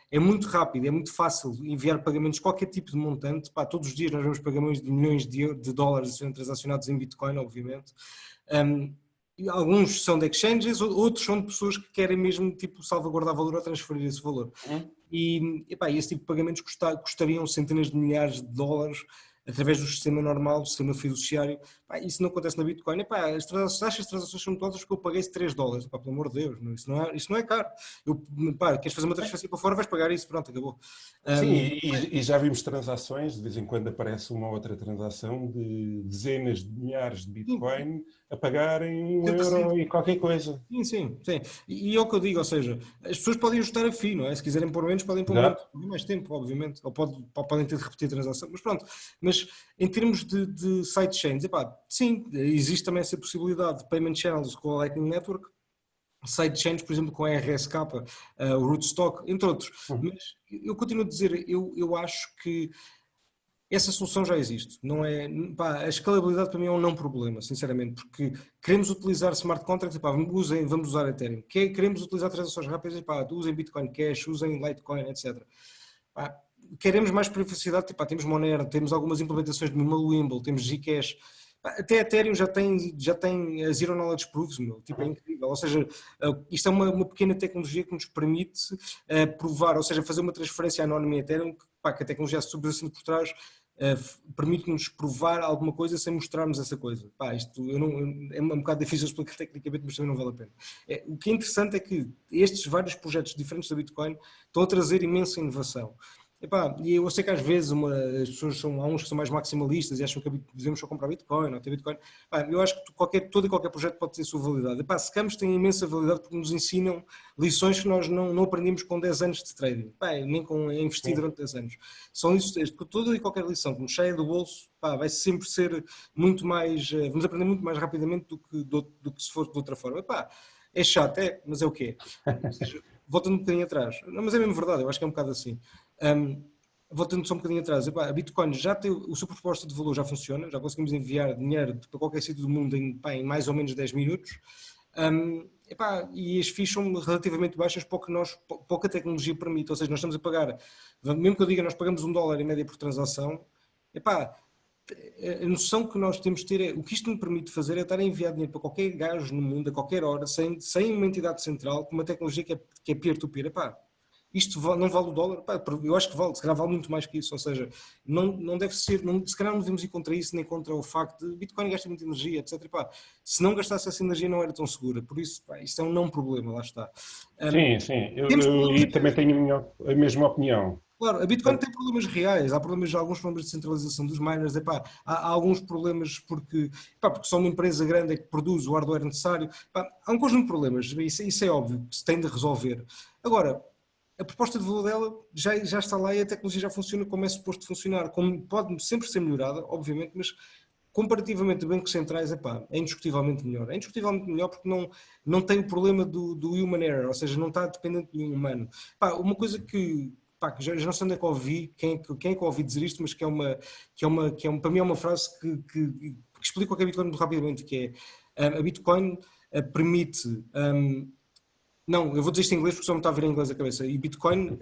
é muito rápido, é muito fácil enviar pagamentos, qualquer tipo de montante. Pá, todos os dias nós vemos pagamentos de milhões de dólares sendo transacionados em Bitcoin, obviamente. Alguns são de exchanges, outros são de pessoas que querem mesmo tipo, salvaguardar valor ou transferir esse valor. E esse tipo de pagamentos custariam centenas de milhares de dólares através do sistema normal, do sistema fiduciário. Isso não acontece na Bitcoin. As taxas de transações são muito altas porque eu paguei $3. Pelo amor de Deus, isso não é caro. Queres fazer uma transferência para fora, vais pagar isso, pronto, acabou. Sim, e já vimos transações, de vez em quando aparece uma outra transação de dezenas de milhares de Bitcoin a pagarem €1 e qualquer coisa. Sim. E é o que eu digo, ou seja, as pessoas podem ajustar a FII, não é? Se quiserem pôr menos, podem pôr menos, mais tempo, obviamente, ou podem ter de repetir a transação, mas pronto. Mas em termos de sidechains, sim, existe também essa possibilidade de payment channels com a Lightning Network, sidechains, por exemplo, com a RSK, o Rootstock, entre outros. Mas eu continuo a dizer, eu acho que essa solução já existe, não é? A escalabilidade para mim é um não problema, sinceramente, porque queremos utilizar smart contracts, vamos usar Ethereum. Queremos utilizar transações rápidas, usem Bitcoin Cash, usem Litecoin, etc. Queremos mais privacidade, temos Monero, temos algumas implementações de Mimblewimble, temos Zcash. Até Ethereum já tem a Zero Knowledge Proofs, é incrível. Ou seja, isto é uma pequena tecnologia que nos permite provar, ou seja, fazer uma transferência anónima em Ethereum, que a tecnologia subjacente por trás permite-nos provar alguma coisa sem mostrarmos essa coisa. É um bocado difícil explicar tecnicamente, mas também não vale a pena. O que é interessante é que estes vários projetos diferentes da Bitcoin estão a trazer imensa inovação. E eu sei que às vezes as pessoas há uns que são mais maximalistas e acham que devemos só comprar Bitcoin ou ter Bitcoin. Eu acho que todo e qualquer projeto pode ter a sua validade. Scams têm imensa validade porque nos ensinam lições que nós não aprendemos com 10 anos de trading, nem com investir durante 10 anos. São lições, toda e qualquer lição que nos saia do bolso, vai sempre ser muito mais, vamos aprender muito mais rapidamente do que se fosse de outra forma. É chato, mas é o quê? Ou seja, voltando um bocadinho atrás. Não, mas é mesmo verdade, eu acho que é um bocado assim. Voltando só um bocadinho atrás, a Bitcoin já tem o seu proposta de valor, já funciona, já conseguimos enviar dinheiro para qualquer sítio do mundo em mais ou menos 10 minutos. E as FIIs são relativamente baixas para o que pouca tecnologia permite, ou seja, nós estamos a pagar, mesmo que eu diga, nós pagamos $1 em média por transação, a noção que nós temos de ter é, o que isto me permite fazer é estar a enviar dinheiro para qualquer gajo no mundo, a qualquer hora, sem uma entidade central, com uma tecnologia que é peer-to-peer. Isto não vale o dólar? Eu acho que vale, se calhar vale muito mais que isso, ou seja, não deve ser, se calhar não devemos ir contra isso, nem contra o facto de Bitcoin gasta muita energia, etc. Se não gastasse essa energia não era tão segura, por isso, isto é um não problema, lá está. Sim, eu também tenho a mesma opinião. Claro, a Bitcoin tem problemas reais, há alguns problemas de centralização dos miners, há alguns problemas porque só uma empresa grande é que produz o hardware necessário, há um conjunto de problemas, isso é óbvio, que se tem de resolver. Agora, a proposta de valor dela já está lá e a tecnologia já funciona como é suposto funcionar, como pode sempre ser melhorada, obviamente, mas comparativamente a bancos centrais, é indiscutivelmente melhor. É indiscutivelmente melhor porque não tem o problema do human error, ou seja, não está dependente de um humano. Uma coisa que já não sei onde é que ouvi, quem é que ouvi dizer isto, mas que para mim é uma frase que explica o que é Bitcoin muito rapidamente, que é a Bitcoin permite... não, eu vou dizer isto em inglês porque só me está a vir em inglês a cabeça. E Bitcoin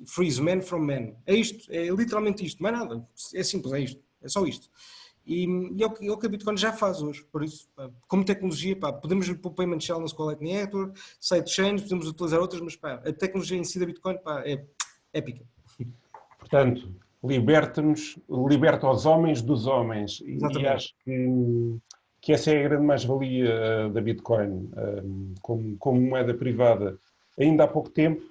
frees man from man. É isto, é literalmente isto, mais nada. É simples, é isto, é só isto. E é o que a Bitcoin já faz hoje. Por isso, como tecnologia, podemos pôr payment channels com a Lightning Network, sidechains, podemos utilizar outras, mas a tecnologia em si da Bitcoin é épica. Portanto, liberta os homens dos homens. E Exatamente. acho que essa é a grande mais-valia da Bitcoin como moeda privada. Ainda há pouco tempo,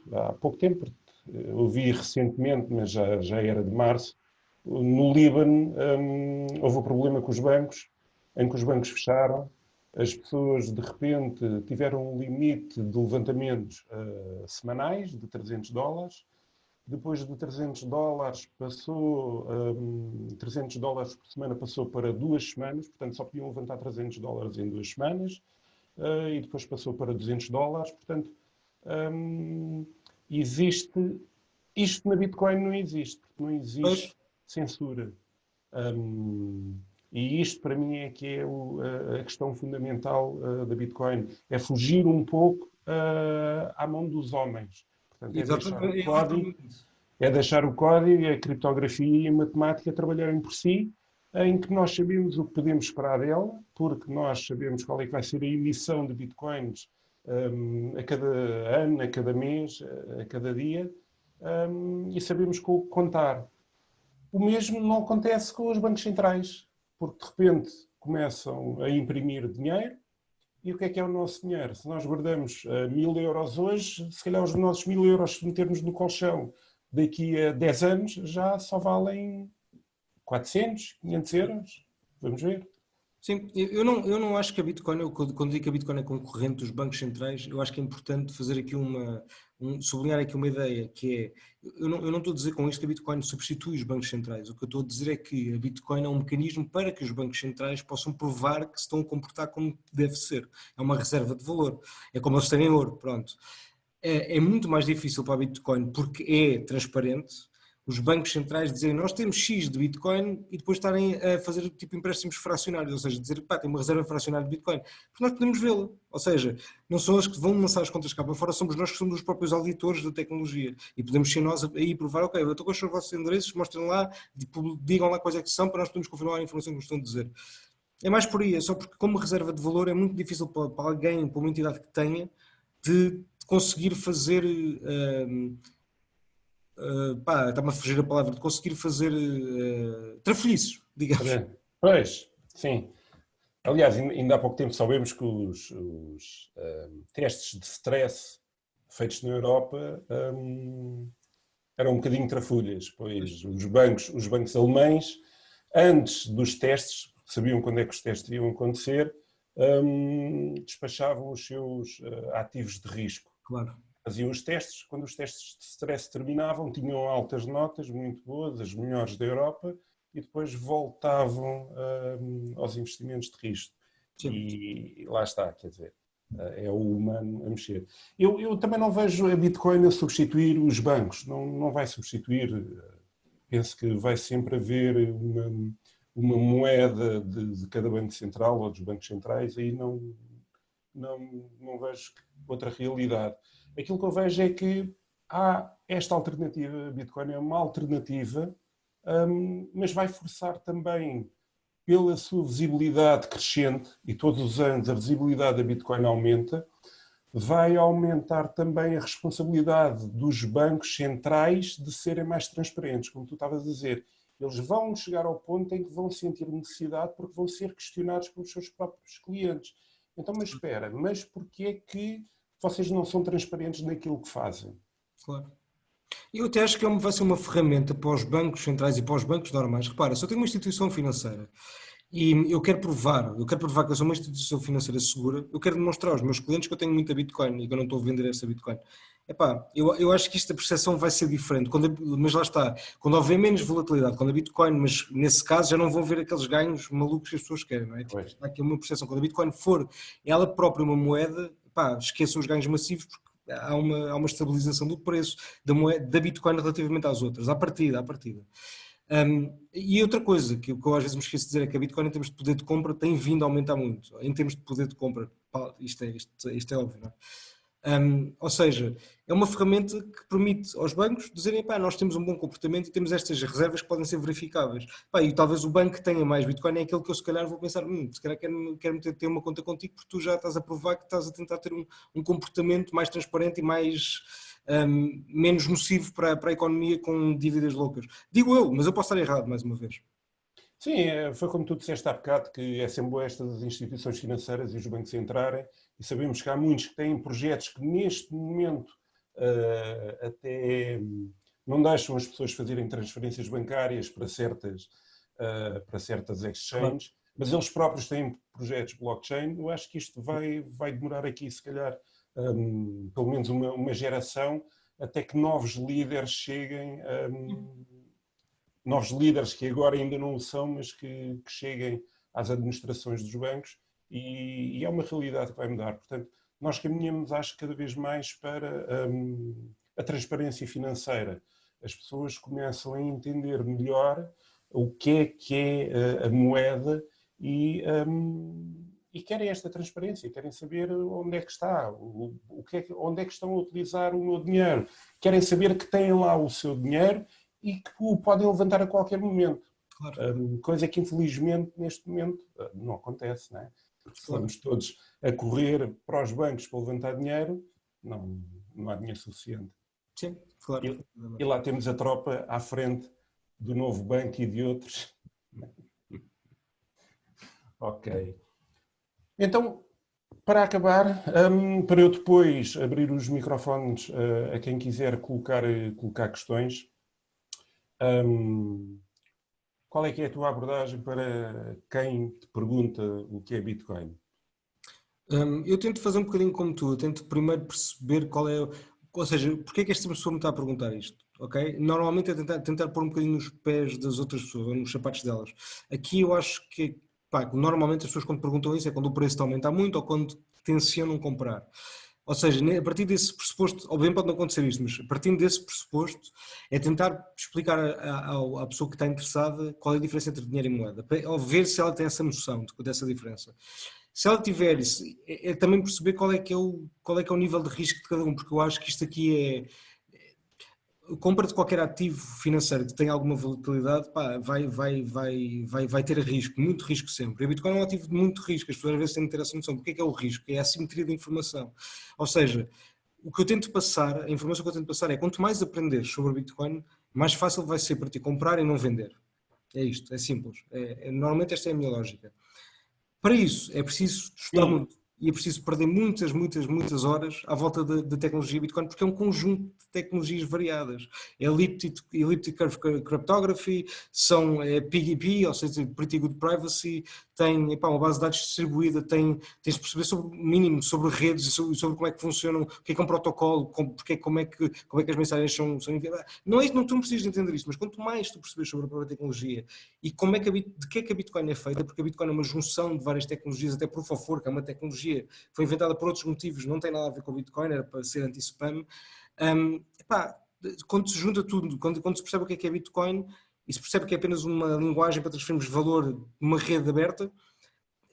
eu vi recentemente, mas já era de março, no Líbano houve um problema com os bancos, em que os bancos fecharam, as pessoas de repente tiveram um limite de levantamentos semanais de $300. Depois de $300 passou, $300 por semana passou para 2 semanas, portanto só podiam levantar $300 em 2 semanas, e depois passou para $200, portanto existe, isto na Bitcoin não existe, porque não Pois, existe censura. Um, e isto para mim é que é a questão fundamental da Bitcoin, é fugir um pouco à mão dos homens. Portanto, exatamente, é exatamente isso. é deixar o código, a criptografia e a matemática trabalharem por si, em que nós sabemos o que podemos esperar dela, porque nós sabemos qual é que vai ser a emissão de bitcoins a cada ano, a cada mês, a cada dia, e sabemos com o que contar. O mesmo não acontece com os bancos centrais, porque de repente começam a imprimir dinheiro. E o que é o nosso dinheiro? Se nós guardamos 1.000 euros hoje, se calhar os nossos 1.000 euros, se metermos no colchão daqui a 10 anos, já só valem 400, 500 euros. Vamos ver. Sim, eu não acho que a Bitcoin, quando digo que a Bitcoin é concorrente dos bancos centrais, eu acho que é importante fazer aqui sublinhar aqui uma ideia, que é, eu não estou a dizer com isto que a Bitcoin substitui os bancos centrais, o que eu estou a dizer é que a Bitcoin é um mecanismo para que os bancos centrais possam provar que se estão a comportar como deve ser, é uma reserva de valor, é como eles têm ouro, pronto. É muito mais difícil para a Bitcoin porque é transparente, os bancos centrais dizerem nós temos X de Bitcoin e depois estarem a fazer tipo empréstimos fracionários, ou seja, dizer pá, tem uma reserva fracionária de Bitcoin, porque nós podemos vê-la, ou seja, não são eles que vão lançar as contas cá para fora, somos nós que somos os próprios auditores da tecnologia e podemos ser nós aí provar, ok, eu estou com os vossos endereços, mostrem lá, digam lá quais é que são para nós podermos confirmar a informação que nos estão a dizer. É mais por aí, é só porque como reserva de valor é muito difícil para alguém, para uma entidade que tenha, de conseguir fazer pá, está-me a fugir a palavra, de conseguir fazer trafolhiços, digamos. Pois, sim. Aliás, ainda há pouco tempo soubemos que os testes de stress feitos na Europa eram um bocadinho trafulhas, pois os bancos alemães, antes dos testes, sabiam quando é que os testes iam acontecer, despachavam os seus ativos de risco. Claro. Faziam os testes, quando os testes de stress terminavam, tinham altas notas, muito boas, as melhores da Europa, e depois voltavam aos investimentos de risco. Sim. E lá está, quer dizer, é o humano a mexer. Eu também não vejo a Bitcoin a substituir os bancos, não vai substituir. Penso que vai sempre haver uma moeda de cada banco central ou dos bancos centrais, aí não vejo outra realidade. Aquilo que eu vejo é que há esta alternativa, a Bitcoin é uma alternativa, mas vai forçar também, pela sua visibilidade crescente, e todos os anos a visibilidade da Bitcoin aumenta, vai aumentar também a responsabilidade dos bancos centrais de serem mais transparentes, como tu estavas a dizer. Eles vão chegar ao ponto em que vão sentir necessidade porque vão ser questionados pelos seus próprios clientes. Então, mas espera, mas porquê é que vocês não são transparentes naquilo que fazem? Claro. Eu até acho que vai ser uma ferramenta para os bancos centrais e para os bancos normais. Repara, se eu tenho uma instituição financeira e eu quero provar que eu sou uma instituição financeira segura, eu quero demonstrar aos meus clientes que eu tenho muita Bitcoin e que eu não estou a vender essa Bitcoin. Epá, eu acho que esta percepção vai ser diferente, mas lá está, quando houver menos volatilidade, quando a Bitcoin, mas nesse caso já não vão ver aqueles ganhos malucos que as pessoas querem, não é? Tipo, está aqui uma percepção, quando a Bitcoin for ela própria uma moeda, pá, esqueçam os ganhos massivos porque há uma estabilização do preço da Bitcoin relativamente às outras, à partida. E outra coisa que eu às vezes me esqueço de dizer é que a Bitcoin em termos de poder de compra tem vindo a aumentar muito, em termos de poder de compra, isto é óbvio, não é? Ou seja, é uma ferramenta que permite aos bancos dizerem, pá, nós temos um bom comportamento e temos estas reservas que podem ser verificáveis. Pá, e talvez o banco que tenha mais Bitcoin é aquele que eu se calhar vou pensar, se calhar quero ter uma conta contigo porque tu já estás a provar que estás a tentar ter um comportamento mais transparente e mais menos nocivo para a economia com dívidas loucas. Digo eu, mas eu posso estar errado mais uma vez. Sim, foi como tu disseste há bocado, que é sempre boa estas instituições financeiras e os bancos entrarem, e sabemos que há muitos que têm projetos que neste momento até não deixam as pessoas fazerem transferências bancárias para certas exchanges, claro. Mas eles próprios têm projetos blockchain. Eu acho que isto vai demorar aqui, se calhar, pelo menos uma geração, até que novos líderes cheguem, novos líderes que agora ainda não o são, mas que cheguem às administrações dos bancos, e é uma realidade que vai mudar. Portanto, nós caminhamos, acho, cada vez mais para a transparência financeira. As pessoas começam a entender melhor o que é a moeda e querem esta transparência, querem saber onde é que está, onde é que estão a utilizar o meu dinheiro, querem saber que têm lá o seu dinheiro e que o podem levantar a qualquer momento. Claro. Coisa que, infelizmente, neste momento não acontece, não é? Porque se formos todos a correr para os bancos para levantar dinheiro, não há dinheiro suficiente. Sim, claro. E lá temos a tropa à frente do novo banco e de outros. Ok. Então, para acabar, para eu depois abrir os microfones a quem quiser colocar questões, qual é que é a tua abordagem para quem te pergunta o que é Bitcoin? Eu tento fazer um bocadinho como tu, eu tento primeiro perceber qual é, ou seja, porque é que esta pessoa me está a perguntar isto, ok? Normalmente é tentar pôr um bocadinho nos pés das outras pessoas, ou nos sapatos delas. Aqui eu acho que, normalmente as pessoas quando perguntam isso é quando o preço está a aumentar muito ou quando tencionam comprar. Ou seja, a partir desse pressuposto, obviamente pode não acontecer isto, mas partindo desse pressuposto, é tentar explicar à pessoa que está interessada qual é a diferença entre dinheiro e moeda, ou ver se ela tem essa noção dessa diferença. Se ela tiver isso, é também perceber qual é que é o nível de risco de cada um, porque eu acho que isto aqui compra de qualquer ativo financeiro que tenha alguma volatilidade, vai ter risco, muito risco sempre. E o Bitcoin é um ativo de muito risco, as pessoas às vezes têm que ter essa noção. Porque é o risco? É a assimetria da informação. Ou seja, o que eu tento passar, a informação que eu tento passar é quanto mais aprenderes sobre o Bitcoin, mais fácil vai ser para ti comprar e não vender. É isto, é simples. Normalmente esta é a minha lógica. Para isso é preciso estudar muito. E é preciso perder muitas horas à volta da tecnologia Bitcoin, porque é um conjunto de tecnologias variadas. É Elliptic Curve Cryptography, são PGP, ou seja, Pretty Good Privacy, tem uma base de dados distribuída, tens de perceber sobre o mínimo, sobre redes e sobre como é que funcionam, o que é um protocolo, como é que as mensagens são enviadas. Não, tu não precisas de entender isto, mas quanto mais tu percebes sobre a própria tecnologia e de que é que a Bitcoin é feita, porque a Bitcoin é uma junção de várias tecnologias, até Proof of Work, é uma tecnologia que foi inventada por outros motivos, não tem nada a ver com o Bitcoin, era para ser anti-spam. Quando se junta tudo, quando se percebe o que é Bitcoin e se percebe que é apenas uma linguagem para transferirmos valor numa rede aberta,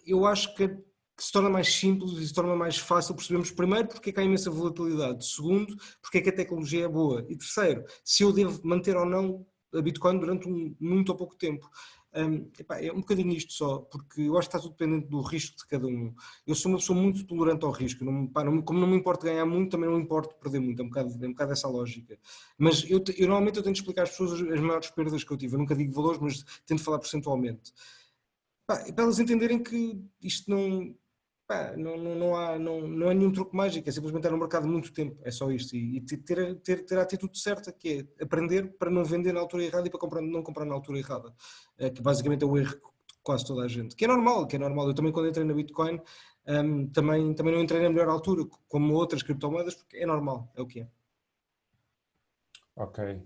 eu acho que se torna mais simples e se torna mais fácil percebermos, primeiro, porque é que há imensa volatilidade, segundo, porque é que a tecnologia é boa, e terceiro, se eu devo manter ou não a Bitcoin durante muito ou pouco tempo. É um bocadinho isto só, porque eu acho que está tudo dependente do risco de cada um. Eu sou uma pessoa muito tolerante ao risco, como não me importa ganhar muito, também não me importa perder muito, é um bocado essa lógica. Mas eu normalmente eu tento explicar às pessoas as maiores perdas que eu tive, eu nunca digo valores, mas tento falar percentualmente. Para elas entenderem que isto não há nenhum truque mágico, é simplesmente estar no mercado muito tempo, é só isto, e ter a atitude certa, que é aprender para não vender na altura errada e para não comprar na altura errada, que basicamente é o erro de quase toda a gente, que é normal, eu também quando entrei na Bitcoin também não entrei na melhor altura, como outras criptomoedas, porque é normal, é o que é. Ok.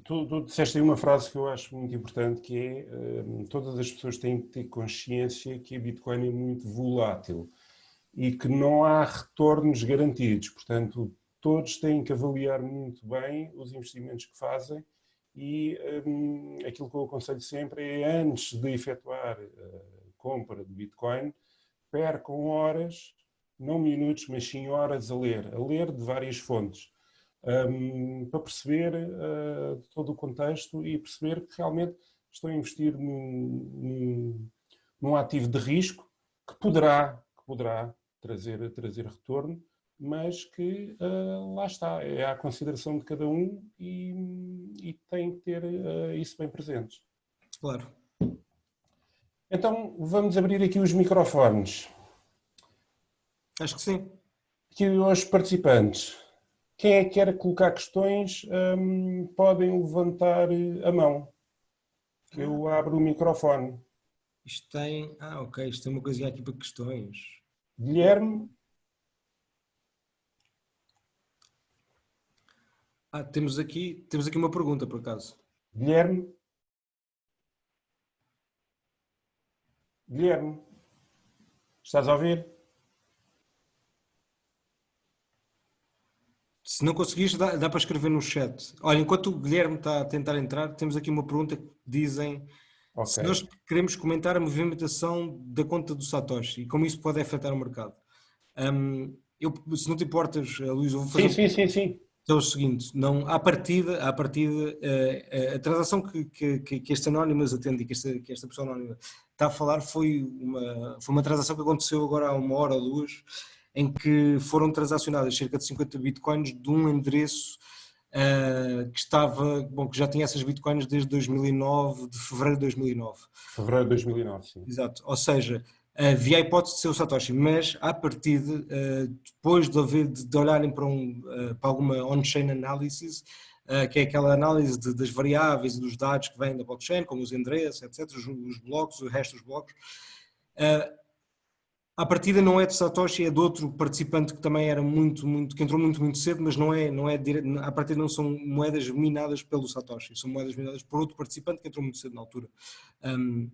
Tu disseste aí uma frase que eu acho muito importante, que é todas as pessoas têm que ter consciência que a Bitcoin é muito volátil e que não há retornos garantidos. Portanto, todos têm que avaliar muito bem os investimentos que fazem e aquilo que eu aconselho sempre é, antes de efetuar a compra de Bitcoin, percam horas, não minutos, mas sim horas a ler de várias fontes. Para perceber todo o contexto e perceber que realmente estão a investir num ativo de risco que poderá trazer retorno, mas que lá está, é à consideração de cada um e tem que ter isso bem presente. Claro. Então, vamos abrir aqui os microfones. Acho que sim. Aqui aos participantes. Quem é que quer colocar questões, podem levantar a mão, que eu abro o microfone. Isto tem... ok, isto tem uma coisinha aqui para questões. Guilherme? Temos aqui uma pergunta, por acaso. Guilherme? Guilherme? Estás a ouvir? Se não conseguires, dá para escrever no chat. Olha, enquanto o Guilherme está a tentar entrar, temos aqui uma pergunta que dizem se nós queremos comentar a movimentação da conta do Satoshi e como isso pode afetar o mercado. Se não te importas, Luís, eu vou fazer... Sim. É o seguinte, não, à partida, a transação que este Anonymous atende e que esta pessoa anónima está a falar foi uma transação que aconteceu agora há 1 hora ou 2, em que foram transacionadas cerca de 50 bitcoins de um endereço que já tinha essas bitcoins desde 2009, de fevereiro de 2009. Fevereiro de 2009, sim. Exato, ou seja, havia a hipótese de ser o Satoshi, mas à partida, depois de olharem para alguma on-chain analysis, que é aquela análise das variáveis e dos dados que vêm da blockchain, como os endereços, etc., os blocos, o resto dos blocos, à partida não é de Satoshi, é de outro participante que também era que entrou muito cedo, mas à partida não são moedas minadas pelo Satoshi, são moedas minadas por outro participante que entrou muito cedo na altura.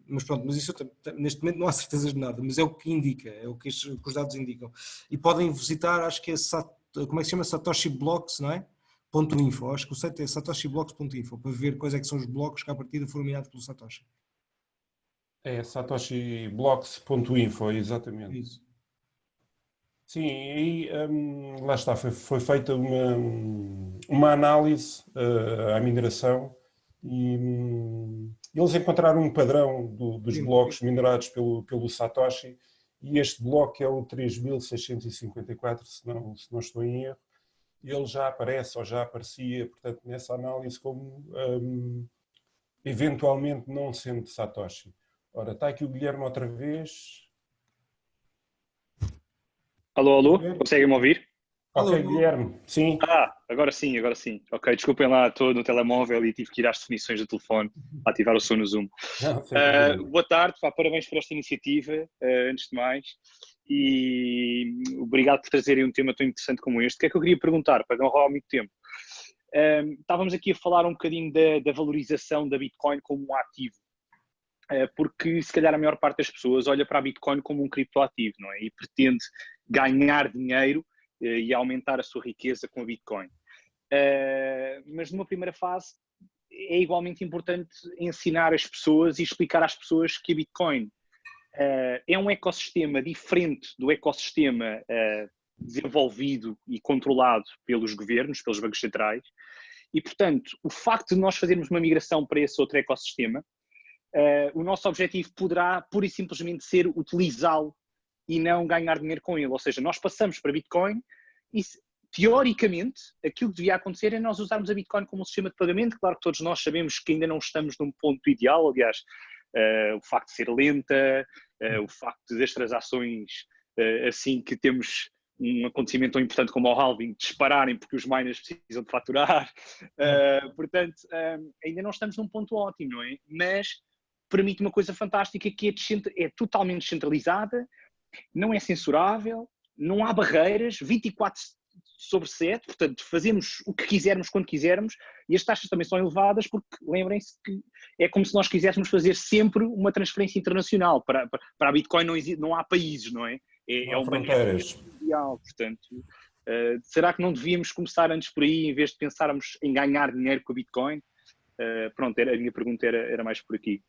Mas pronto, mas isso neste momento não há certezas de nada, mas é o que indica, é o que os dados indicam. E podem visitar, acho que é, como é que se chama? Satoshi Blocks, não é? .info, acho que o site é satoshiblocks.info, para ver quais é que são os blocos que à partida foram minados pelo Satoshi. É satoshiblocks.info, exatamente. Isso. Sim, e lá está, foi feita uma análise à mineração e eles encontraram um padrão dos blocos minerados pelo Satoshi, e este bloco é o 3654, se não estou em erro. Ele já aparece, ou já aparecia, portanto, nessa análise como eventualmente não sendo Satoshi. Ora, está aqui o Guilherme outra vez. Alô, conseguem-me ouvir? Ok, alô. Guilherme, sim. Agora sim. Ok, desculpem lá, estou no telemóvel e tive que ir às definições do telefone para ativar o som no Zoom. Boa tarde, parabéns por esta iniciativa, antes de mais, e obrigado por trazerem um tema tão interessante como este. O que é que eu queria perguntar, para não roubar muito tempo? Estávamos aqui a falar um bocadinho da valorização da Bitcoin como um ativo, porque se calhar a maior parte das pessoas olha para a Bitcoin como um criptoativo, não é? E pretende ganhar dinheiro e aumentar a sua riqueza com a Bitcoin. Mas numa primeira fase é igualmente importante ensinar as pessoas e explicar às pessoas que a Bitcoin é um ecossistema diferente do ecossistema desenvolvido e controlado pelos governos, pelos bancos centrais, e portanto o facto de nós fazermos uma migração para esse outro ecossistema, o nosso objetivo poderá pura e simplesmente ser utilizá-lo e não ganhar dinheiro com ele. Ou seja, nós passamos para Bitcoin e, teoricamente, aquilo que devia acontecer é nós usarmos a Bitcoin como um sistema de pagamento. Claro que todos nós sabemos que ainda não estamos num ponto ideal, aliás, o facto de ser lenta, o facto das transações, assim que temos um acontecimento tão importante como o halving, dispararem porque os miners precisam de faturar. Portanto, ainda não estamos num ponto ótimo, não é? Mas permite uma coisa fantástica, que é totalmente descentralizada, não é censurável, não há barreiras, 24/7, portanto fazemos o que quisermos quando quisermos, e as taxas também são elevadas porque lembrem-se que é como se nós quiséssemos fazer sempre uma transferência internacional. Para a Bitcoin não há países, não é? Não há fronteiras. Mundial, portanto, será que não devíamos começar antes por aí, em vez de pensarmos em ganhar dinheiro com a Bitcoin? Pronto, a minha pergunta era mais por aqui.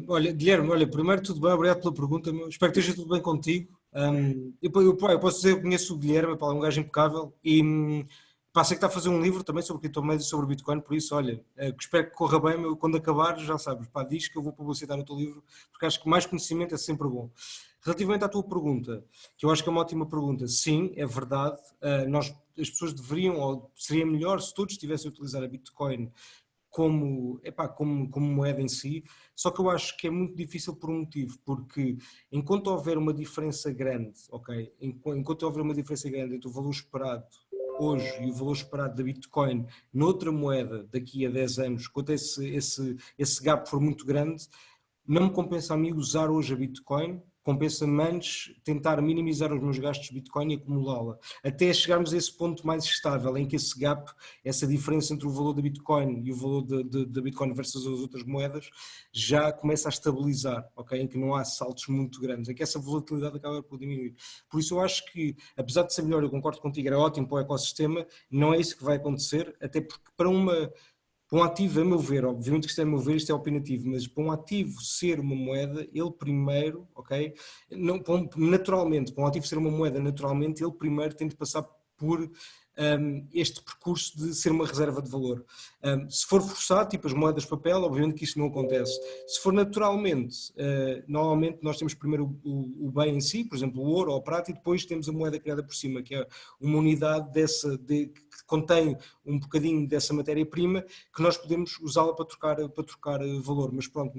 Olha, Guilherme, primeiro tudo bem, obrigado pela pergunta, espero que esteja tudo bem contigo. Eu posso dizer que conheço o Guilherme, é um gajo impecável, e Sei que está a fazer um livro também sobre criptomoedas e sobre Bitcoin, por isso, olha, espero que corra bem, quando acabar, já sabes, diz que eu vou publicitar o teu livro, porque acho que mais conhecimento é sempre bom. Relativamente à tua pergunta, que eu acho que é uma ótima pergunta, sim, é verdade, as pessoas deveriam, ou seria melhor se todos estivessem a utilizar a Bitcoin como moeda em si, só que eu acho que é muito difícil por um motivo, porque enquanto houver uma diferença grande, ok, enquanto houver uma diferença grande entre o valor esperado hoje e o valor esperado da Bitcoin noutra moeda daqui a 10 anos, quando esse gap for muito grande, não me compensa a mim usar hoje a Bitcoin, compensa-me antes tentar minimizar os meus gastos de Bitcoin e acumulá-la, até chegarmos a esse ponto mais estável, em que esse gap, essa diferença entre o valor da Bitcoin e o valor da Bitcoin versus as outras moedas, já começa a estabilizar, ok? Em que não há saltos muito grandes, em que essa volatilidade acaba por diminuir. Por isso eu acho que, apesar de ser melhor, eu concordo contigo, era ótimo para o ecossistema, não é isso que vai acontecer, até porque para um ativo, a meu ver, obviamente que isto é a meu ver, isto é opinativo, mas para um ativo ser uma moeda, ele primeiro, ok? Não, naturalmente, para um ativo ser uma moeda, naturalmente, ele primeiro tem de passar por este percurso de ser uma reserva de valor. Se for forçado, tipo as moedas de papel, obviamente que isso não acontece. Se for naturalmente, normalmente nós temos primeiro o bem em si, por exemplo, o ouro ou a prata, e depois temos a moeda criada por cima, que é uma unidade que contém um bocadinho dessa matéria-prima que nós podemos usá-la para trocar valor. Mas pronto,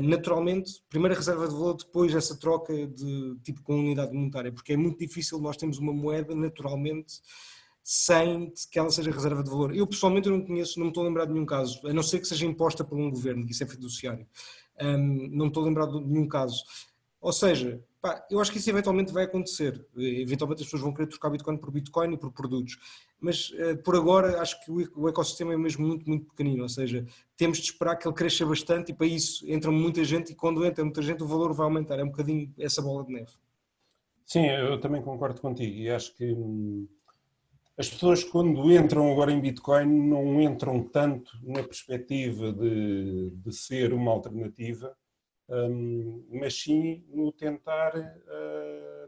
naturalmente, primeiro a reserva de valor, depois essa troca de tipo com unidade monetária, porque é muito difícil nós termos uma moeda naturalmente sem que ela seja reserva de valor. Eu pessoalmente não me estou a lembrar de nenhum caso, a não ser que seja imposta por um governo, que isso é fiduciário. Não me estou a lembrar de nenhum caso. Ou seja, eu acho que isso eventualmente vai acontecer. Eventualmente as pessoas vão querer trocar Bitcoin por Bitcoin e por produtos. Mas por agora acho que o ecossistema é mesmo muito, muito pequenino. Ou seja, temos de esperar que ele cresça bastante e para isso entra muita gente e quando entra muita gente o valor vai aumentar. É um bocadinho essa bola de neve. Sim, eu também concordo contigo e acho que as pessoas quando entram agora em Bitcoin não entram tanto na perspectiva de ser uma alternativa, mas sim no tentar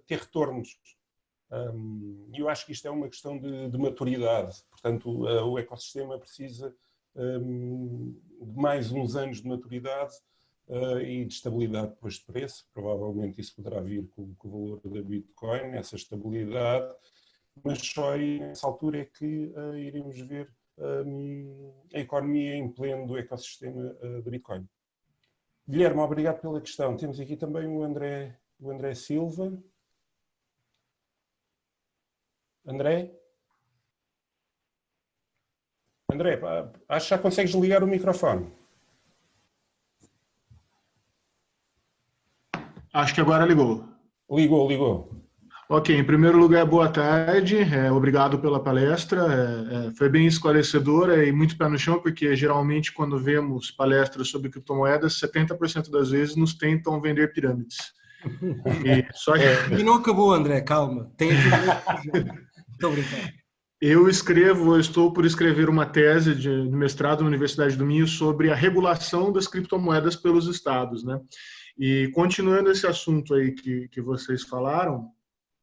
ter retornos. E eu acho que isto é uma questão de maturidade. Portanto, o ecossistema precisa de mais uns anos de maturidade e de estabilidade depois de preço. Provavelmente isso poderá vir com o valor da Bitcoin, essa estabilidade, mas só aí nessa altura é que iremos ver a economia em pleno do ecossistema da Bitcoin. Guilherme, obrigado pela questão. Temos aqui também o André Silva. André, acho que já consegues ligar o microfone. Acho que agora ligou. Ligou. Ok, em primeiro lugar, boa tarde, obrigado pela palestra, foi bem esclarecedora e muito pé no chão, porque geralmente quando vemos palestras sobre criptomoedas, 70% das vezes nos tentam vender pirâmides. E não acabou, André, calma, tem aqui Estou brincando. Eu estou por escrever uma tese de mestrado na Universidade do Minho sobre a regulação das criptomoedas pelos estados, né? E continuando esse assunto aí que vocês falaram,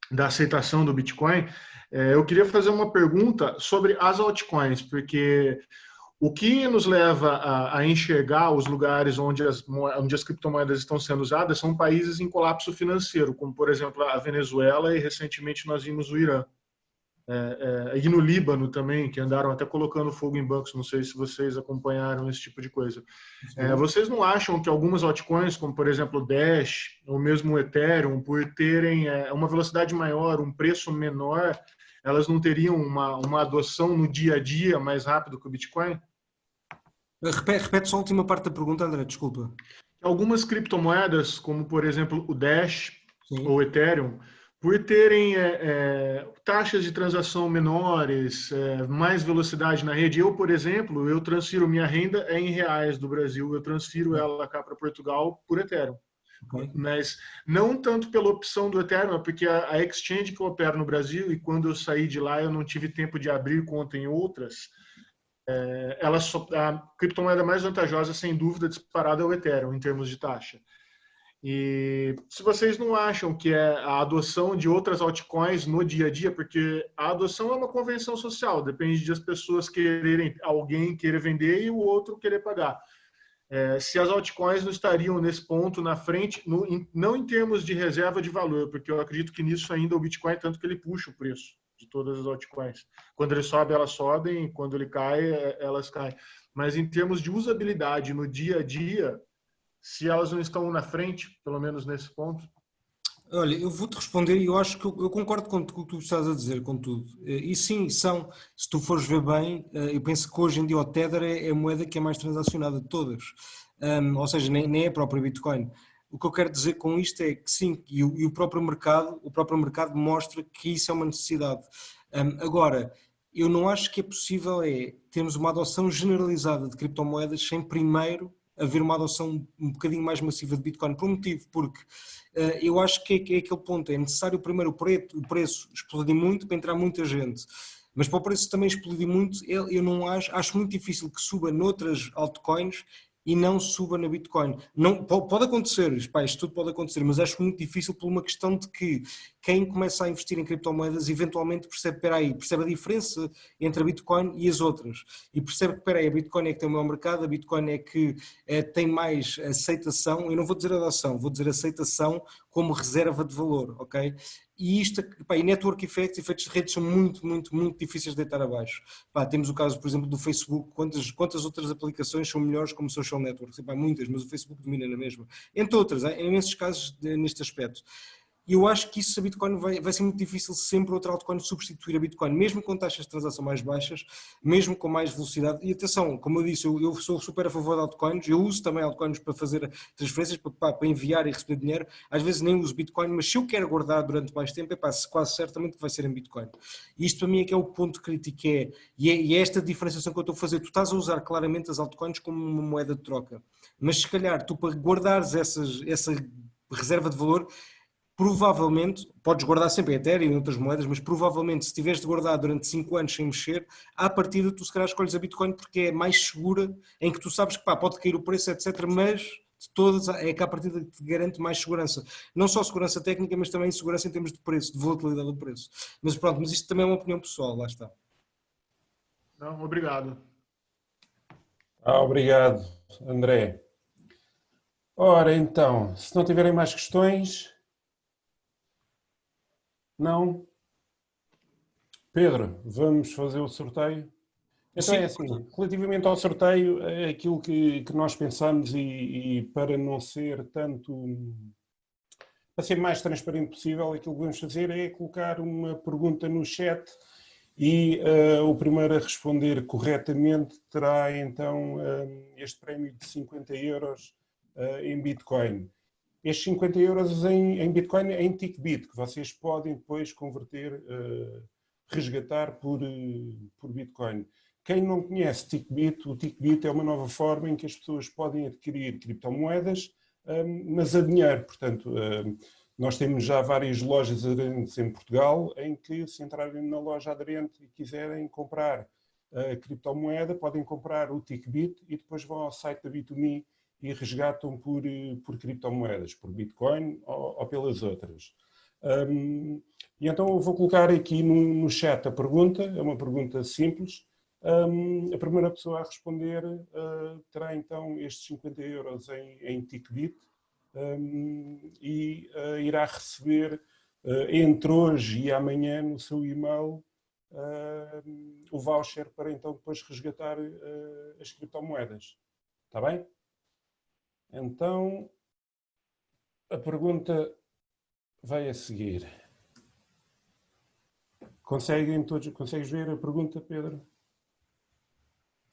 da aceitação do Bitcoin, eu queria fazer uma pergunta sobre as altcoins, porque o que nos leva a enxergar os lugares onde as criptomoedas estão sendo usadas são países em colapso financeiro, como, por exemplo, a Venezuela e, recentemente, nós vimos o Irã. E no Líbano também, que andaram até colocando fogo em bancos, não sei se vocês acompanharam esse tipo de coisa. Vocês não acham que algumas altcoins, como por exemplo o Dash, ou mesmo o Ethereum, por terem uma velocidade maior, um preço menor, elas não teriam uma adoção no dia a dia mais rápido que o Bitcoin? Repete só a última parte da pergunta, André, desculpa. Algumas criptomoedas, como por exemplo o Dash, sim, ou o Ethereum, por terem taxas de transação menores, mais velocidade na rede. Eu, por exemplo, eu transfiro minha renda em reais do Brasil, eu transfiro ela cá para Portugal por Ethereum. Okay. Mas não tanto pela opção do Ethereum, porque a exchange que eu opero no Brasil, e quando eu saí de lá eu não tive tempo de abrir conta em outras, a criptomoeda mais vantajosa, sem dúvida, disparada é o Ethereum, em termos de taxa. E se vocês não acham que é a adoção de outras altcoins no dia a dia, porque a adoção é uma convenção social, depende de as pessoas quererem, alguém querer vender e o outro querer pagar. Se as altcoins não estariam nesse ponto na frente, não em termos de reserva de valor, porque eu acredito que nisso ainda o Bitcoin, tanto que ele puxa o preço de todas as altcoins. Quando ele sobe, elas sobem, quando ele cai, elas caem. Mas em termos de usabilidade no dia a dia, se elas não estão na frente, pelo menos nesse ponto? Olha, eu vou-te responder e eu acho que eu concordo com o que tu estás a dizer, com tudo. E sim, se tu fores ver bem, eu penso que hoje em dia o Tether é a moeda que é mais transacionada de todas. Ou seja, nem é a própria Bitcoin. O que eu quero dizer com isto é que sim, e o próprio mercado mostra que isso é uma necessidade. Agora, eu não acho que é possível termos uma adoção generalizada de criptomoedas sem primeiro haver uma adoção um bocadinho mais massiva de Bitcoin, por um motivo, porque eu acho que é aquele ponto, é necessário primeiro o preço explodir muito para entrar muita gente, mas para o preço também explodir muito, eu não acho muito difícil que suba noutras altcoins e não suba na Bitcoin. Não, pode acontecer, isto tudo pode acontecer, mas acho muito difícil por uma questão de que quem começa a investir em criptomoedas eventualmente percebe a diferença entre a Bitcoin e as outras. E percebe que, a Bitcoin é que tem o maior mercado, a Bitcoin é que tem mais aceitação, eu não vou dizer adoção, vou dizer aceitação como reserva de valor, ok? E isto, e network effects, efeitos de rede são muito, muito, muito difíceis de deitar abaixo. Temos o caso, por exemplo, do Facebook, quantas outras aplicações são melhores como social networks? Muitas, mas o Facebook domina na mesma. Entre outras, há imensos casos neste aspecto. E eu acho que isso a Bitcoin vai ser muito difícil sempre outra altcoin substituir a Bitcoin, mesmo com taxas de transação mais baixas, mesmo com mais velocidade. E atenção, como eu disse, eu sou super a favor de altcoins, eu uso também altcoins para fazer transferências, para enviar e receber dinheiro. Às vezes nem uso Bitcoin, mas se eu quero guardar durante mais tempo, quase certamente vai ser em Bitcoin. E isto para mim é que é o ponto crítico, e é esta diferenciação que eu estou a fazer. Tu estás a usar claramente as altcoins como uma moeda de troca, mas se calhar tu para guardares essa reserva de valor, provavelmente, podes guardar sempre em Ethereum e em outras moedas, mas provavelmente se tiveres de guardar durante 5 anos sem mexer, à partida tu se calhar escolhes a Bitcoin porque é mais segura, em que tu sabes que pode cair o preço, etc. Mas de todas é que à partida te garante mais segurança. Não só segurança técnica, mas também segurança em termos de preço, de volatilidade do preço. Mas pronto, mas isto também é uma opinião pessoal, lá está. Não, obrigado. Obrigado, André. Ora, então, se não tiverem mais questões... Não? Pedro, vamos fazer o sorteio? Então é assim, relativamente ao sorteio, é aquilo que nós pensamos e para não ser tanto, para ser mais transparente possível, aquilo que vamos fazer é colocar uma pergunta no chat e o primeiro a responder corretamente terá então este prémio de 50 euros em Bitcoin. Estes 50 euros em Bitcoin é em TickBit, que vocês podem depois converter, resgatar por Bitcoin. Quem não conhece TickBit, o TickBit é uma nova forma em que as pessoas podem adquirir criptomoedas, mas a dinheiro. Portanto, nós temos já várias lojas aderentes em Portugal, em que se entrarem na loja aderente e quiserem comprar criptomoeda, podem comprar o TickBit e depois vão ao site da Bit2Me e resgatam por criptomoedas, por Bitcoin ou pelas outras. E então eu vou colocar aqui no chat a pergunta, é uma pergunta simples. A primeira pessoa a responder terá então estes 50 euros em TickBit e irá receber entre hoje e amanhã no seu e-mail o voucher para então depois resgatar as criptomoedas. Está bem? Então, a pergunta vai a seguir. Consegues ver a pergunta, Pedro?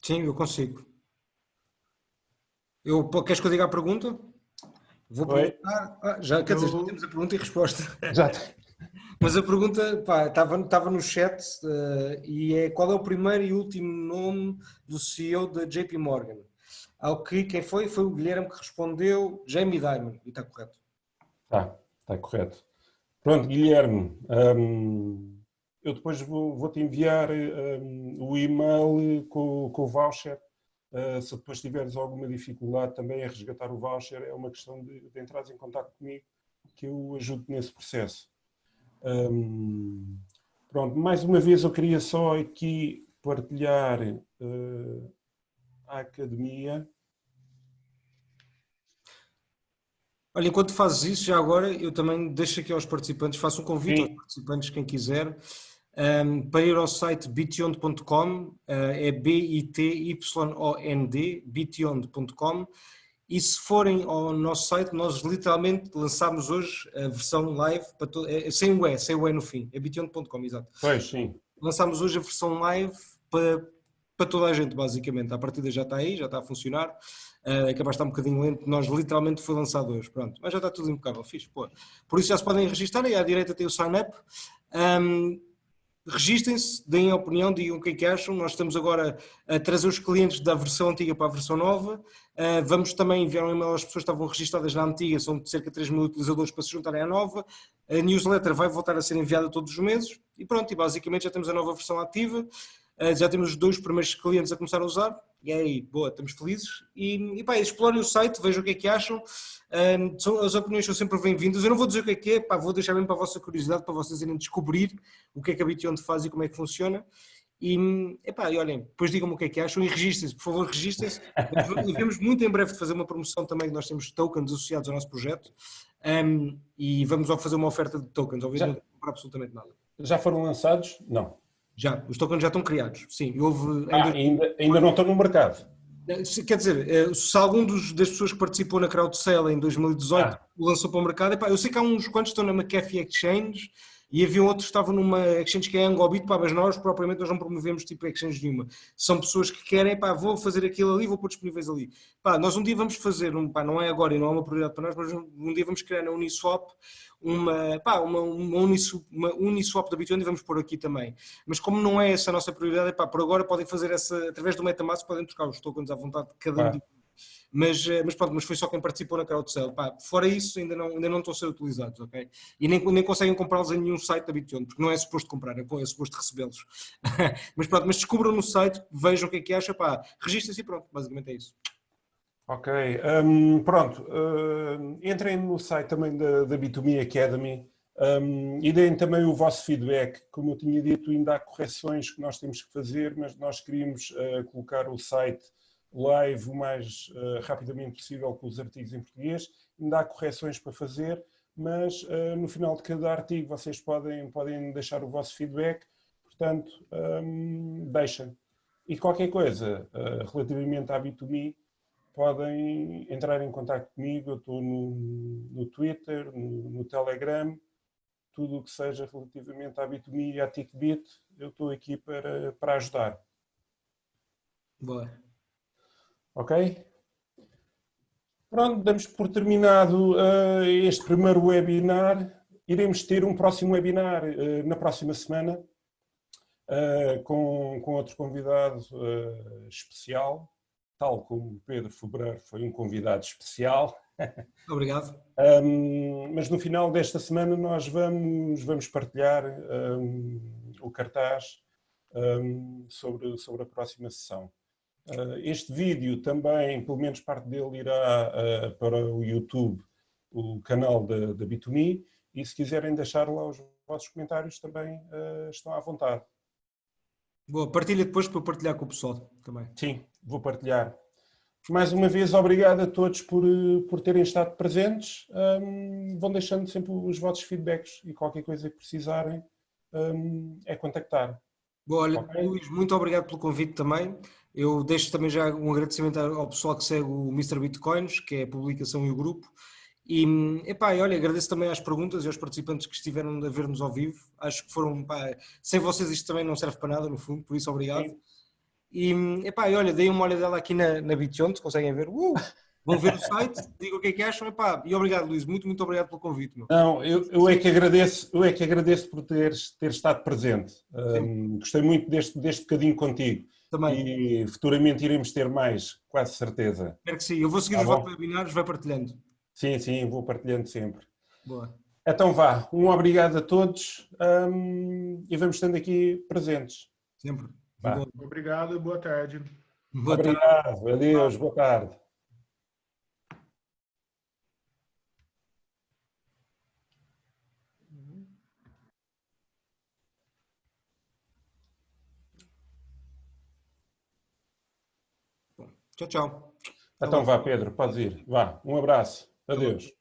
Sim, eu consigo. Queres que eu diga a pergunta? Vou perguntar. Já temos a pergunta e resposta. Já tem. Mas a pergunta estava no chat e qual é o primeiro e último nome do CEO da JP Morgan? Ao que quem foi o Guilherme que respondeu Jamie Dimon, e está correto. Está correto. Pronto, Guilherme, eu depois vou-te enviar o e-mail com o voucher Se depois tiveres alguma dificuldade também a resgatar o voucher, é uma questão de entrares em contato comigo, que eu ajudo nesse processo. Pronto, mais uma vez eu queria só aqui partilhar a academia. Olha, enquanto fazes isso, já agora eu também deixo aqui aos participantes, faço um convite aos participantes, quem quiser, para ir ao site bityond.com, é B-I-T-Y-O-N-D, bityond.com, e se forem ao nosso site, nós literalmente lançámos hoje a versão live, sem o E no fim, é bityond.com, exato. Pois, sim. Lançámos hoje a versão live para toda a gente, basicamente. A partida já está aí, já está a funcionar. É capaz de estar um bocadinho lento, nós literalmente foi lançado hoje, pronto. Mas já está tudo impecável, fixe. Pô. Por isso já se podem registrar, aí à direita tem o sign-up. Registem-se, deem a opinião, digam o que é que acham. Nós estamos agora a trazer os clientes da versão antiga para a versão nova. Vamos também enviar um e-mail às pessoas que estavam registradas na antiga, são cerca de 3 mil utilizadores para se juntarem à nova. A newsletter vai voltar a ser enviada todos os meses e pronto, e basicamente já temos a nova versão ativa. Já temos os 2 primeiros clientes a começar a usar, e aí, boa, estamos felizes. E pá, explorem o site, vejam o que é que acham. As opiniões são sempre bem-vindas. Eu não vou dizer o que é, pá, vou deixar mesmo para a vossa curiosidade, para vocês irem descobrir o que é que a Bityond faz e como é que funciona. E olhem, depois digam-me o que é que acham e registrem-se, por favor, registrem-se. Vamos muito em breve de fazer uma promoção também, que nós temos tokens associados ao nosso projeto, e vamos fazer uma oferta de tokens, obviamente não tem que comprar absolutamente nada. Já foram lançados? Não. Já, os tokens já estão criados, sim. Ainda não estão no mercado. Quer dizer, se algum das pessoas que participou na CrowdSale em 2018 lançou para o mercado, eu sei que há uns quantos que estão na McAfee Exchange e havia outros que estavam numa exchange que é Angobit, mas nós propriamente não promovemos tipo exchange nenhuma. São pessoas que querem, vou fazer aquilo ali, vou pôr disponíveis ali. Nós um dia vamos fazer, não é agora e não é uma prioridade para nós, mas um dia vamos criar na Uniswap uma Uniswap da Bityond e vamos pôr aqui também. Mas como não é essa a nossa prioridade, por agora podem fazer essa, através do MetaMask, podem trocar os tokens à vontade de cada um. Mas pronto, mas foi só quem participou na CrowdSale. Fora isso, ainda não estão a ser utilizados, ok? E nem conseguem comprá-los em nenhum site da Bityond, porque não é suposto comprar, é suposto recebê-los. Mas pronto, mas descubram no site, vejam o que é que acham, registrem-se e pronto, basicamente é isso. Ok, pronto, entrem no site também da B2Me Academy e deem também o vosso feedback. Como eu tinha dito, ainda há correções que nós temos que fazer, mas nós queríamos colocar o site live o mais rapidamente possível com os artigos em português. Ainda há correções para fazer, mas no final de cada artigo vocês podem deixar o vosso feedback, portanto, deixem. E qualquer coisa relativamente à B2Me, podem entrar em contato comigo, eu estou no Twitter, no Telegram, tudo o que seja relativamente à B2Me e à TickBit, eu estou aqui para ajudar. Boa. Ok? Pronto, damos por terminado este primeiro webinar. Iremos ter um próximo webinar na próxima semana com outro convidado especial, tal como o Pedro Febreiro foi um convidado especial. Obrigado. Mas no final desta semana nós vamos partilhar o cartaz sobre a próxima sessão. Este vídeo também, pelo menos parte dele, irá para o YouTube, o canal da B2Me, e se quiserem deixar lá os vossos comentários também estão à vontade. Boa, partilha depois para partilhar com o pessoal também. Sim, vou partilhar. Mais uma vez, obrigado a todos por terem estado presentes. Vão deixando sempre os vossos feedbacks e qualquer coisa que precisarem é contactar. Boa, olha, okay. Luís, muito obrigado pelo convite também. Eu deixo também já um agradecimento ao pessoal que segue o Mr. Bitcoins, que é a publicação e o grupo. E olha, agradeço também às perguntas e aos participantes que estiveram a ver-nos ao vivo. Acho que foram, sem vocês isto também não serve para nada, no fundo, por isso obrigado. Sim. E olha, dei uma olhadela aqui na Bityond, se conseguem ver. Vão ver o site, digam o que é que acham. E obrigado, Luís, muito obrigado pelo convite. Meu. Não, eu é que agradeço por ter estado presente. Gostei muito deste bocadinho contigo. Também. E futuramente iremos ter mais, quase certeza. Espero que sim. Eu vou seguir os vossos webinars, vai partilhando. Sim, vou partilhando sempre. Boa. Então vá, um obrigado a todos e vamos estando aqui presentes. Sempre. Obrigado e boa tarde. Obrigado, adeus, boa tarde. Tchau, tchau. Então vá, Pedro, podes ir. Vá, um abraço. Adeus.